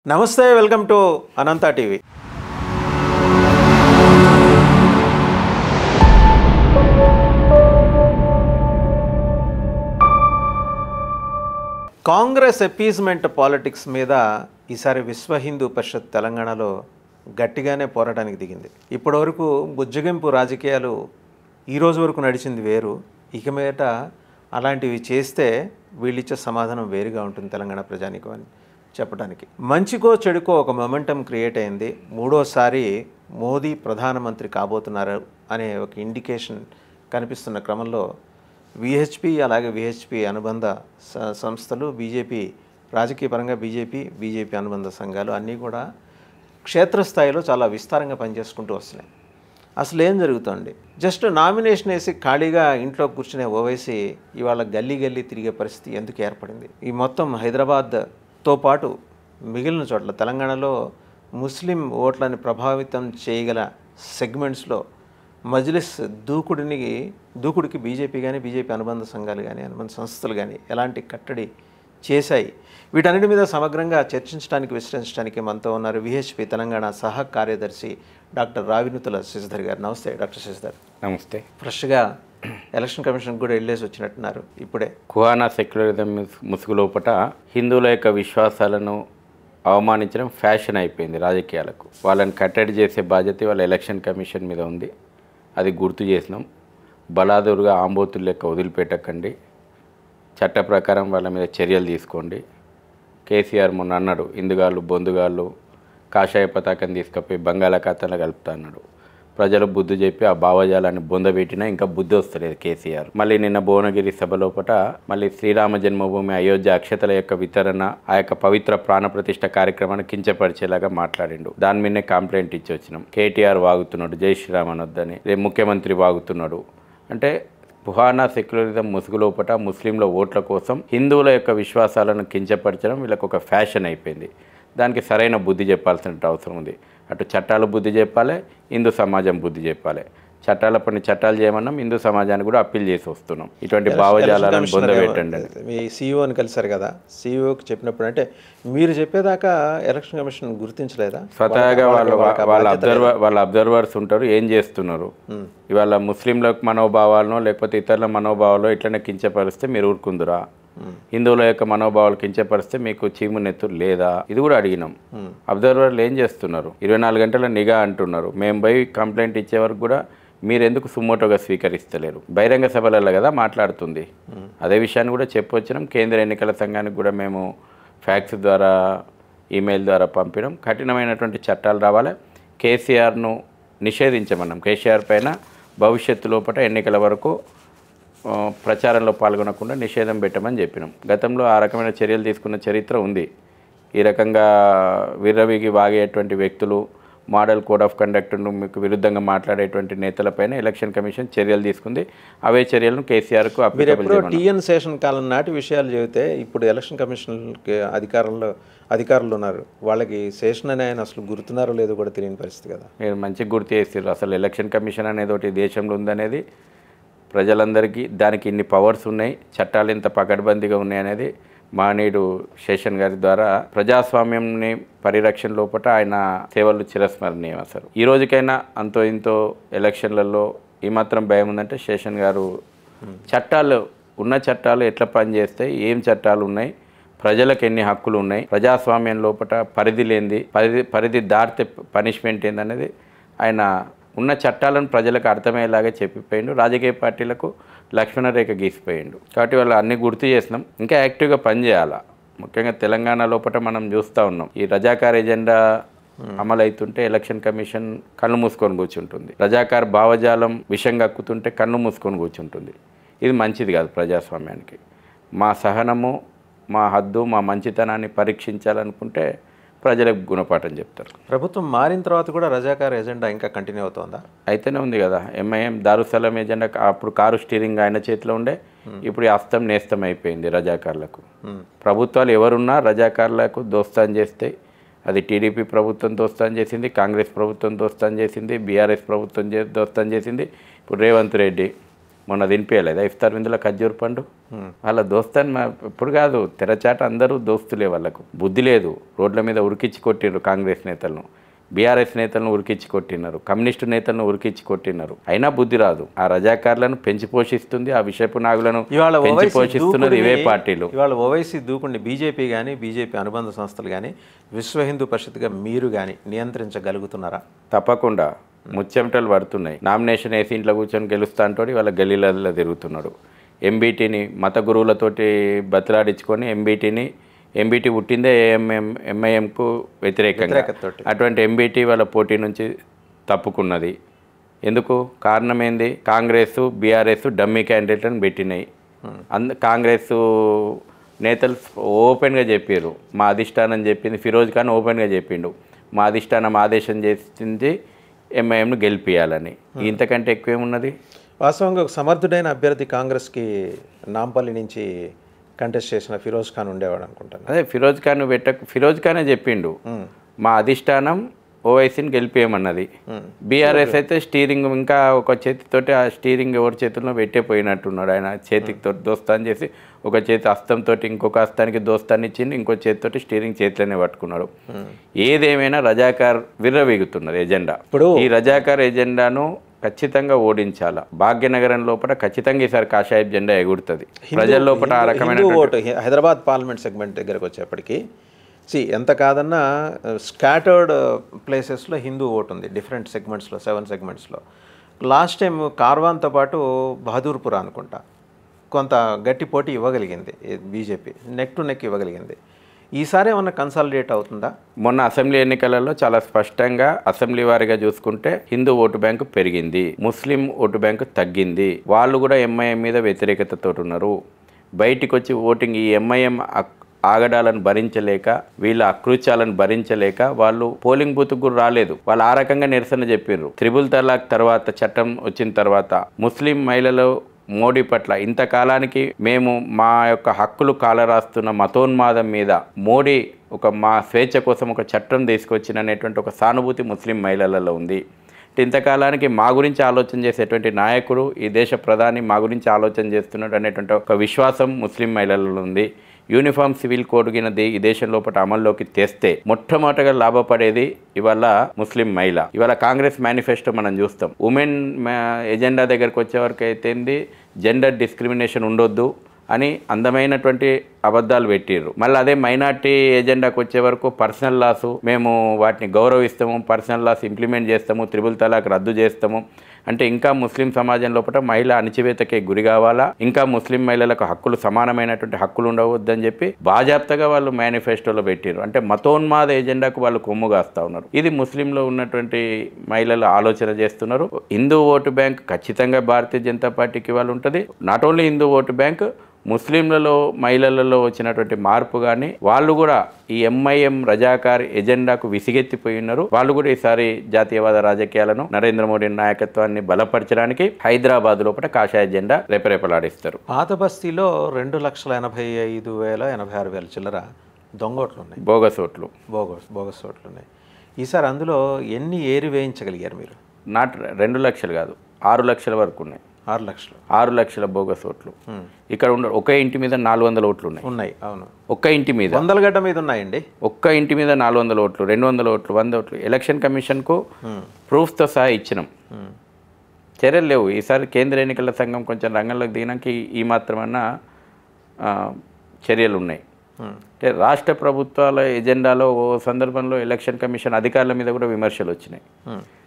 నమస్తే welcome to Anantha TV. Congress appeasement politics మీద ఈసారి విశ్వ హిందూ పరిషత్ తెలంగాణలో గట్టిగానే పోరాటానికి దిగింది. ఇప్పటివరకు బుజ్జగింపు రాజకీయాలు ఈరోజు వరకు నడిచింది వేరు. ఇక మీదట అలాంటివి చేస్తే వీళ్ళిచ్చే సమాధానం వేరుగా ఉంటుంది తెలంగాణ ప్రజానికి అని చెప్పడానికి. మంచికో చెడుకో ఒక మొమెంటం క్రియేట్ అయింది. మూడోసారి మోదీ ప్రధానమంత్రి కాబోతున్నారు అనే ఒక ఇండికేషన్ కనిపిస్తున్న క్రమంలో విహెచ్పి అలాగే విహెచ్పి అనుబంధ సంస్థలు, బీజేపీ రాజకీయ పరంగా బీజేపీ అనుబంధ సంఘాలు అన్నీ కూడా క్షేత్రస్థాయిలో చాలా విస్తారంగా పనిచేసుకుంటూ వస్తున్నాయి. అసలు ఏం జరుగుతుంది? జస్ట్ నామినేషన్ వేసి ఖాళీగా ఇంట్లో కూర్చునే ఓవైసీ ఇవాళ గల్లీ తిరిగే పరిస్థితి ఎందుకు ఏర్పడింది? ఈ మొత్తం హైదరాబాద్తో పాటు మిగిలిన చోట్ల తెలంగాణలో ముస్లిం ఓట్లని ప్రభావితం చేయగల సెగ్మెంట్స్లో మజ్లిస్ దూకుడికి బీజేపీ కానీ బీజేపీ అనుబంధ సంఘాలు కానీ అనుబంధ సంస్థలు కానీ ఎలాంటి కట్టడి చేశాయి? వీటన్నిటి మీద సమగ్రంగా చర్చించడానికి విశ్లేషించడానికి మనతో ఉన్నారు విహెచ్పి తెలంగాణ సహ కార్యదర్శి డాక్టర్ రావినూతుల శశిధర్ గారు. నమస్తే డాక్టర్ శశిధర్. నమస్తే. ఫ్రెష్గా ఎలక్షన్ కమిషన్ కూడా వెళ్ళేసి వచ్చినట్టున్నారు ఇప్పుడే. కుహానా సెక్యులరిజం ముసుగు లోపట హిందువుల యొక్క విశ్వాసాలను అవమానించడం ఫ్యాషన్ అయిపోయింది రాజకీయాలకు. వాళ్ళని కట్టడి చేసే బాధ్యత వాళ్ళ ఎలక్షన్ కమిషన్ మీద ఉంది. అది గుర్తు చేసినాం. బలాదురుగా ఆంబోతులు లెక్క వదిలిపెట్టకండి, చట్ట ప్రకారం వాళ్ళ మీద చర్యలు తీసుకోండి. కేసీఆర్ మొన్న అన్నాడు, ఇందుగాళ్ళు బొందుగాళ్ళు కాషాయ పతాకం తీసుకపోయి బంగాళాఖాతంలో కలుపుతా అన్నాడు. ప్రజలు బుద్ధి చెప్పి ఆ భావజాలాన్ని బొందబెట్టినా ఇంకా బుద్ధి వస్తలేదు కేసీఆర్. మళ్ళీ నిన్న భువనగిరి సభ లోపట మళ్ళీ శ్రీరామ జన్మభూమి అయోధ్య అక్షతల యొక్క వితరణ, ఆ యొక్క పవిత్ర ప్రాణప్రతిష్ఠ కార్యక్రమాన్ని కించపరిచేలాగా మాట్లాడిండు. దాని మీదనే కంప్లైంట్ ఇచ్చి వచ్చినాం. కేటీఆర్ వాగుతున్నాడు జై శ్రీరామ్ అనొద్దని, రేపు ముఖ్యమంత్రి వాగుతున్నాడు. అంటే కుహానా సెక్యులరిజం ముసుగు లోపట ముస్లింల ఓట్ల కోసం హిందువుల యొక్క విశ్వాసాలను కించపరచడం వీళ్ళకి ఒక ఫ్యాషన్ అయిపోయింది. దానికి సరైన బుద్ధి చెప్పాల్సిన అవసరం ఉంది. అటు చట్టాలు బుద్ధి చెప్పాలి, హిందూ సమాజం బుద్ధి చెప్పాలి. చట్టాల పని చట్టాలు చేయమన్నాం, హిందూ సమాజాన్ని కూడా అప్పీల్ చేసి వస్తున్నాం. ఇటువంటి భావజాలను బొందబెట్టండి. మీ సీఈఓని కలిసారు కదా, సీఈఓకి చెప్పినప్పుడు అంటే మీరు చెప్పేదాకా ఎలక్షన్ కమిషన్ గుర్తించలేదా? స్వతహాగా వాళ్ళ అబ్జర్వర్స్ ఉంటారు, ఏం చేస్తున్నారు. ఇవాళ ముస్లింల మనోభావాలను లేకపోతే ఇతరుల మనోభావాలు ఇట్లనే కించపరిస్తే మీరు ఊరుకుందురా? హిందువుల యొక్క మనోభావాలు కించపరిస్తే మీకు చీము నెత్తురు లేదా? ఇది కూడా అడిగినాం. అబ్జర్వర్లు ఏం చేస్తున్నారు? 24 గంటల నిఘా అంటున్నారు. మేము పోయి కంప్లైంట్ ఇచ్చే వరకు కూడా మీరెందుకు సుమోటోగా స్వీకరిస్తలేరు? బహిరంగ సభలలో కదా మాట్లాడుతుంది. అదే విషయాన్ని కూడా చెప్పొచ్చినాం. కేంద్ర ఎన్నికల సంఘానికి కూడా మేము ఫ్యాక్స్ ద్వారా ఈమెయిల్ ద్వారా పంపినాం. కఠినమైనటువంటి చట్టాలు రావాలి. కేసీఆర్ను నిషేధించమన్నాం. కేసీఆర్ పైన భవిష్యత్తు లోపల ఎన్నికల వరకు ప్రచారంలో పాల్గొనకుండా నిషేధం పెట్టమని చెప్పినాం. గతంలో ఆ రకమైన చర్యలు తీసుకున్న చరిత్ర ఉంది. ఈ రకంగా విర్రవీగి వాగేటువంటి వ్యక్తులు, మోడల్ కోడ్ ఆఫ్ కండక్ట్ను మీకు విరుద్ధంగా మాట్లాడేటువంటి నేతలపైన ఎలక్షన్ కమిషన్ చర్యలు తీసుకుంది. అవే చర్యలను కేసీఆర్కు అప్లికబుల్ చేయమన్నారు. టీఎన్ శేషన్ కాలం నాటి విషయాలు చెబితే ఇప్పుడు ఎలక్షన్ కమిషన్కి అధికారులు ఉన్నారు, వాళ్ళకి శేషన్ అనే ఆయన అసలు గుర్తున్నారో లేదో కూడా తెలియని పరిస్థితి కదా. మీరు మంచిగా గుర్తు చేస్తారు. అసలు ఎలక్షన్ కమిషన్ అనేది ఒకటి దేశంలో ఉందనేది ప్రజలందరికీ, దానికి ఇన్ని పవర్స్ ఉన్నాయి, చట్టాలు ఇంత పకడ్బందీగా ఉన్నాయి అనేది మానేడు శేషన్ గారి ద్వారా ప్రజాస్వామ్యంని పరిరక్షణ లోపల ఆయన సేవలు చిరస్మరణీయం. అసలు ఈ రోజుకైనా అంతో ఇంతో ఎలక్షన్లలో ఈ మాత్రం భయం ఉందంటే శేషన్ గారు ఉన్న చట్టాలు ఎట్లా పనిచేస్తాయి, ఏం చట్టాలు ఉన్నాయి, ప్రజలకు ఎన్ని హక్కులు ఉన్నాయి, ప్రజాస్వామ్యం లోపల పరిధి లేనిది, పరిధి దాటితే పనిష్మెంట్ ఏందనేది ఆయన ఉన్న చట్టాలను ప్రజలకు అర్థమయ్యేలాగా చెప్పిపోయిండు. రాజకీయ పార్టీలకు లక్ష్మణ రేఖ గీసిపోయిండు. కాబట్టి వాళ్ళు అన్ని గుర్తు చేసినాం. ఇంకా యాక్టివ్గా పనిచేయాలా. ముఖ్యంగా తెలంగాణ లోపల మనం చూస్తూ ఉన్నాం, ఈ రజాకార్ ఎజెండా అమలవుతుంటే ఎలక్షన్ కమిషన్ కళ్ళు మూసుకొని కూర్చుంటుంది. రజాకార్ భావజాలం విషం కక్కుతుంటే కళ్ళు మూసుకొని కూర్చుంటుంది. ఇది మంచిది కాదు ప్రజాస్వామ్యానికి. మా సహనము, మా హద్దు, మా మంచితనాన్ని పరీక్షించాలనుకుంటే ప్రజలకు గుణపాఠం చెప్తారు. ప్రభుత్వం మారిన తర్వాత కూడా రజాకార్ ఎజెండా ఇంకా కంటిన్యూ అవుతుందా? అయితేనే ఉంది కదా. ఎంఐఎం దారుసలం ఎజెండా అప్పుడు కారు స్టీరింగ్ ఆయన చేతిలో ఉండే, ఇప్పుడు అస్తం నేస్తం అయిపోయింది రజాకార్లకు. ప్రభుత్వాలు ఎవరున్నా రజాకార్లకు దోస్తాన్ చేస్తే, అది టీడీపీ ప్రభుత్వం దోస్తాన్ చేసింది, కాంగ్రెస్ ప్రభుత్వం దోస్తాన్ చేసింది, బీఆర్ఎస్ ప్రభుత్వం దోస్తాన్ చేసింది, ఇప్పుడు రేవంత్ రెడ్డి మొన్న తినిపించలేదా ఇఫ్తార్ విందులో ఖర్జూర్ పండు వాళ్ళ దోస్తాన్ని ఇప్పుడు కాదు తెరచాట అందరూ దోస్తులే వాళ్ళకు బుద్ధి లేదు రోడ్ల మీద ఉరికిచ్చి కొట్టిర్రు కాంగ్రెస్ నేతలను బీఆర్ఎస్ నేతలను ఉరికిచ్చి కొట్టినారు కమ్యూనిస్టు నేతలను ఉరికిచ్చి కొట్టినారు అయినా బుద్ధి రాదు ఆ రజాకారులను పెంచి పోషిస్తుంది ఆ విషపు నాగులను పెంచి పోషిస్తున్నది ఇవే పార్టీలు ఇవాళ ఓవైసీ దూకుండి బీజేపీ కానీ బీజేపీ అనుబంధ సంస్థలు కానీ విశ్వ హిందూ పరిషత్గా మీరు కానీ నియంత్రించగలుగుతున్నారా? తప్పకుండా ముచ్చెమటలు పడుతున్నాయి. నామినేషన్ వేసి ఇంట్లో కూర్చొని గెలుస్తా అంటోడి వాళ్ళ గల్లీలలో తిరుగుతున్నాడు. ఎంబీటీని మత గురువులతోటి బతిలాడించుకొని ఎంబీటీ పుట్టిందే ఎంఐఎంకు వ్యతిరేకంగా. అటువంటి ఎంబీటీ వాళ్ళ పోటీ నుంచి తప్పుకున్నది. ఎందుకు? కారణం ఏంది? కాంగ్రెస్ బీఆర్ఎస్ డమ్మీ క్యాండిడేట్లను పెట్టినాయి. కాంగ్రెస్ నేతలు ఓపెన్గా చెప్పారు మా అధిష్టానం చెప్పింది. ఫిరోజ్ ఖాన్ ఓపెన్గా చెప్పిండు మా అధిష్టానం ఆదేశం చేసింది ఎంఐఎంను గెలిపియాలని. ఇంతకంటే ఎక్కువేమున్నది? వాస్తవంగా ఒక సమర్థుడైన అభ్యర్థి కాంగ్రెస్కి నాంపల్లి నుంచి కంటెస్ట్ చేసిన ఫిరోజ్ ఖాన్ ఉండేవాడు అనుకుంటాను. అదే ఫిరోజ్ ఖానే చెప్పిండు మా అధిష్టానం ఓవైసీని గెలిపేయమన్నది. బీఆర్ఎస్ అయితే స్టీరింగ్ ఇంకా ఒక చేతితోటి ఆ స్టీరింగ్ ఎవరి చేతుల్లో పెట్టే పోయినట్టున్నాడు. ఆయన చేతితో దోస్తాన్ని చేసి ఒక చేతి హస్తంతో ఇంకొక హస్తానికి దోస్తాన్ని ఇచ్చింది, ఇంకో చేతితోటి స్టీరింగ్ చేతిలోనే పట్టుకున్నాడు. ఏదేమైనా రజాకార్ విర్రవీగుతున్నది ఎజెండా. ఈ రజాకార్ ఎజెండాను ఖచ్చితంగా ఓడించాలా. భాగ్యనగరం లోపల ఖచ్చితంగా ఈసారి కాషాయపు జెండా ఎగురుతుంది ప్రజల లోపల. ఆ రకమైన ఓటు హైదరాబాద్ పార్లమెంట్ సెగ్మెంట్ దగ్గరకు వచ్చేప్పటికి ఎంత కాదన్నా స్కాటర్డ్ ప్లేసెస్లో హిందూ ఓటు ఉంది. డిఫరెంట్ సెగ్మెంట్స్లో 7 సెగ్మెంట్స్లో. లాస్ట్ టైం కార్వాన్తో పాటు బహదూర్పుర అనుకుంటా కొంత గట్టి పోటీ ఇవ్వగలిగింది బీజేపీ, నెక్ టు నెక్ ఇవ్వగలిగింది. ఈసారి ఏమన్నా కన్సాలిడేట్ అవుతుందా? మొన్న అసెంబ్లీ ఎన్నికలలో చాలా స్పష్టంగా అసెంబ్లీ వారీగా చూసుకుంటే హిందూ ఓటు బ్యాంకు పెరిగింది, ముస్లిం ఓటు బ్యాంకు తగ్గింది. వాళ్ళు కూడా ఎంఐఎం మీద వ్యతిరేకతతో ఉన్నారు. బయటికి వచ్చి ఓటింగ్ ఈ ఎంఐఎం ఆగడాలను భరించలేక వీళ్ళ అకృత్యాలను భరించలేక వాళ్ళు పోలింగ్ బూత్కు కూడా రాలేదు. వాళ్ళు ఆ రకంగా నిరసన చెప్పారు. త్రిబుల్ తలాక్ తర్వాత చట్టం వచ్చిన తర్వాత ముస్లిం మహిళలు మోడీ పట్ల ఇంతకాలానికి మేము మా యొక్క హక్కులు కాలరాస్తున్న మతోన్మాదం మీద మోడీ మా స్వేచ్ఛ కోసం ఒక చట్టం తీసుకొచ్చిననేటువంటి ఒక సానుభూతి ముస్లిం మహిళలలో ఉంది. ఇంతకాలానికి మా గురించి ఆలోచన చేసేటువంటి నాయకుడు ఈ దేశ ప్రధాని మా గురించి ఆలోచన చేస్తున్నాడు అనేటువంటి ఒక విశ్వాసం ముస్లిం మహిళలలో ఉంది. యూనిఫామ్ సివిల్ కోడ్ కింద ఈ దేశం లోపల అమల్లోకి తెస్తే మొట్టమొదటిగా లాభపడేది ఇవాళ ముస్లిం మహిళ. ఇవాళ కాంగ్రెస్ మేనిఫెస్టో మనం చూస్తాం. ఉమెన్ ఎజెండా దగ్గరకు వచ్చేవరకు అయితే జెండర్ డిస్క్రిమినేషన్ ఉండొద్దు అని అందమైనటువంటి అబద్ధాలు పెట్టిర్రు. మళ్ళీ అదే మైనార్టీ ఎజెండాకు వచ్చే వరకు పర్సనల్ లాస్ మేము వాటిని గౌరవిస్తాము, పర్సనల్ లాస్ ఇంప్లిమెంట్ చేస్తాము, త్రిబుల్ తలాక్ రద్దు చేస్తాము అంటే ఇంకా ముస్లిం సమాజం లోపల మహిళ అణచివేతకే గురి కావాలా, ఇంకా ముస్లిం మహిళలకు హక్కులు సమానమైనటువంటి హక్కులు ఉండవద్దని చెప్పి బాజాప్తగా వాళ్ళు మేనిఫెస్టోలో పెట్టారు. అంటే మతోన్మాద ఎజెండాకు వాళ్ళు కొమ్ము కాస్తా ఉన్నారు. ఇది ముస్లింలో ఉన్నటువంటి మహిళలు ఆలోచన చేస్తున్నారు. హిందూ ఓటు బ్యాంక్ ఖచ్చితంగా భారతీయ జనతా పార్టీకి వాళ్ళు ఉంటుంది. Not only Hindu vote bank, ముస్లింలలో మహిళలలో వచ్చినటువంటి మార్పు కానీ వాళ్ళు కూడా ఈ ఎంఐఎం రజాకార్ ఎజెండాకు విసిగెత్తిపోయి ఉన్నారు. వాళ్ళు కూడా ఈసారి జాతీయవాద రాజకీయాలను నరేంద్ర మోడీ నాయకత్వాన్ని బలపరచడానికి హైదరాబాద్ లోపల కాషాయ జెండా రేపరేపలాడిస్తారు. పాత బస్తీలో 2,85,086 చిల్లర దొంగోట్లు ఉన్నాయి, బోగస్ ఓట్లు ఉన్నాయి. ఈసారి అందులో ఎన్ని ఏరి వేయించగలిగారు మీరు? నాట్ 2 లక్షలు కాదు, 6 లక్షల వరకు ఉన్నాయి. 6 లక్షల బోగస్ ఓట్లు ఇక్కడ ఒక ఇంటి మీద 400 ఓట్లు ఉన్నాయి. అవును, ఒక్క ఇంటి మీద 100 గడ్డ మీద ఉన్నాయండి. ఒక్క ఇంటి మీద 400 ఓట్లు, 200 ఓట్లు, 100 ఓట్లు. ఎలక్షన్ కమిషన్కు ప్రూఫ్తో సహా ఇచ్చినాం. చర్యలు లేవు. ఈసారి కేంద్ర ఎన్నికల సంఘం కొంచెం రంగంలోకి దిగడానికి ఈ మాత్రమన్నా చర్యలు ఉన్నాయి. అంటే రాష్ట్ర ప్రభుత్వాల ఎజెండాలో ఓ సందర్భంలో ఎలక్షన్ కమిషన్ అధికారుల మీద కూడా విమర్శలు వచ్చినాయి.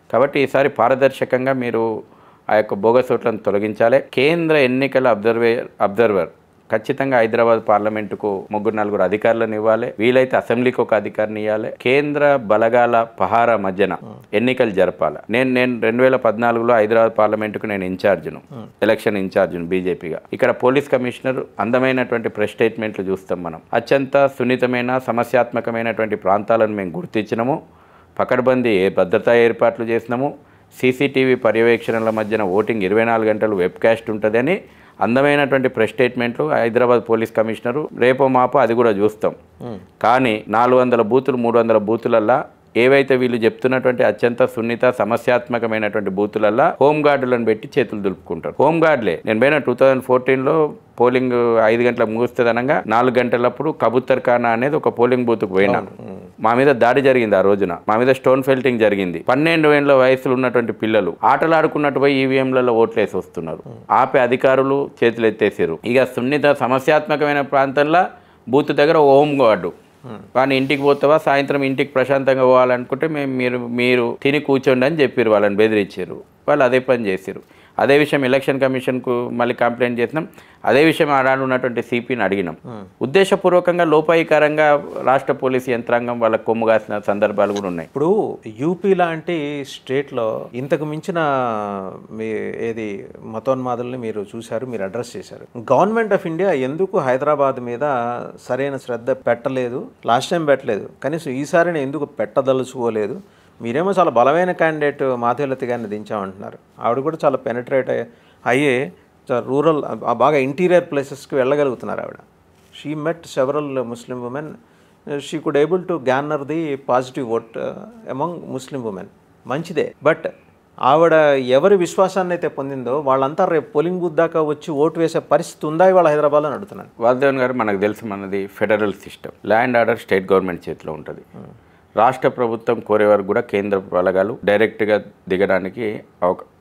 కాబట్టి ఈసారి పారదర్శకంగా మీరు ఆ యొక్క బోగస్ ఓట్లను తొలగించాలి. కేంద్ర ఎన్నికల అబ్జర్వర్ ఖచ్చితంగా హైదరాబాద్ పార్లమెంటుకు 3-4 అధికారులను ఇవ్వాలి. వీలైతే అసెంబ్లీకి ఒక అధికారిని ఇవ్వాలి. కేంద్ర బలగాల పహారా మధ్యన ఎన్నికలు జరపాలి. నేను 2014లో హైదరాబాద్ పార్లమెంటుకు నేను ఇన్ఛార్జ్ను, ఎలక్షన్ ఇన్ఛార్జ్ను బీజేపీగా. ఇక్కడ పోలీస్ కమిషనర్ అందమైనటువంటి ప్రెస్ స్టేట్మెంట్లు చూస్తాం మనం. అత్యంత సున్నితమైన సమస్యాత్మకమైనటువంటి ప్రాంతాలను మేము గుర్తించినాము, పకడ్బందీ భద్రతా ఏర్పాట్లు చేసినాము, సీసీటీవీ పర్యవేక్షణల మధ్యన ఓటింగ్ 24 గంటలు వెబ్కాస్ట్ ఉంటుందని అందమైనటువంటి ప్రెస్ స్టేట్మెంట్లు హైదరాబాద్ పోలీస్ కమిషనరు రేపో మాపో అది కూడా చూస్తాం. కానీ 400 బూతులు 300 బూతులల్లా ఏవైతే వీళ్ళు చెప్తున్నటువంటి అత్యంత సున్నిత సమస్యాత్మకమైనటువంటి బూతులల్లో హోంగార్డులను పెట్టి చేతులు దులుపుకుంటారు. హోంగార్డులే. నేను పోయిన 2014లో పోలింగ్ 5 గంటలకు ముగుస్తుంది అనగా 4 గంటలప్పుడు కబూతర్ ఖానా అనేది ఒక పోలింగ్ బూత్కు పోయినా. మా మీద దాడి జరిగింది. ఆ రోజున మా మీద స్టోన్ ఫెల్టింగ్ జరిగింది. 12 ఏళ్ల వయసులో ఉన్నటువంటి పిల్లలు ఆటలాడుకున్నట్టు పోయి ఈవీఎంలలో ఓట్లేసి వస్తున్నారు. ఆపే అధికారులు చేతులు ఎత్తేసారు. ఇక సున్నిత సమస్యాత్మకమైన ప్రాంతంలో బూత్ దగ్గర హోమ్ గార్డు వాడిని ఇంటికి పోతావా, సాయంత్రం ఇంటికి ప్రశాంతంగా పోవాలనుకుంటే మీరు తిని కూర్చోండి అని చెప్పారు. వాళ్ళని బెదిరించారు. వాళ్ళు అదే పని చేశారు. అదే విషయం ఎలక్షన్ కమిషన్కు మళ్ళీ కంప్లైంట్ చేసినాం. అదే విషయం ఆడాడు ఉన్నటువంటి సిపిని అడిగినాం. ఉద్దేశపూర్వకంగా లోపాయికారంగా రాష్ట్ర పోలీసు యంత్రాంగం వాళ్ళకు కొమ్ము కాసిన సందర్భాలు కూడా ఉన్నాయి. ఇప్పుడు యూపీ లాంటి స్టేట్లో ఇంతకు మించిన ఏది మతోన్మాదుల్ని మీరు చూశారు, మీరు అడ్రస్ చేశారు. గవర్నమెంట్ ఆఫ్ ఇండియా ఎందుకు హైదరాబాద్ మీద సరైన శ్రద్ధ పెట్టలేదు? లాస్ట్ టైం పెట్టలేదు, కనీసం ఈసారిని ఎందుకు పెట్టదలుచుకోలేదు? మీరేమో చాలా బలమైన క్యాండిడేట్ మాధవీలత గారిని దించామంటున్నారు. ఆవిడ కూడా చాలా పెనట్రేట్ అయ్యే రూరల్ బాగా ఇంటీరియర్ ప్లేసెస్కి వెళ్ళగలుగుతున్నారు ఆవిడ. She met several Muslim women. She could able to garner the positive vote among Muslim women. మంచిదే. బట్ ఆవిడ ఎవరి విశ్వాసాన్ని అయితే పొందిందో వాళ్ళంతా రేపు పోలింగ్ బూత్ దాకా వచ్చి ఓటు వేసే పరిస్థితి ఉందా ఇవాళ హైదరాబాద్లో అని అడుగుతున్నాను. వాసుదేవన్ గారు, మనకు తెలుసు మనది federal system. Land order state government చేతిలో ఉంటుంది. రాష్ట్ర ప్రభుత్వం కోరే వరకు కూడా కేంద్ర బలగాలు డైరెక్ట్గా దిగడానికి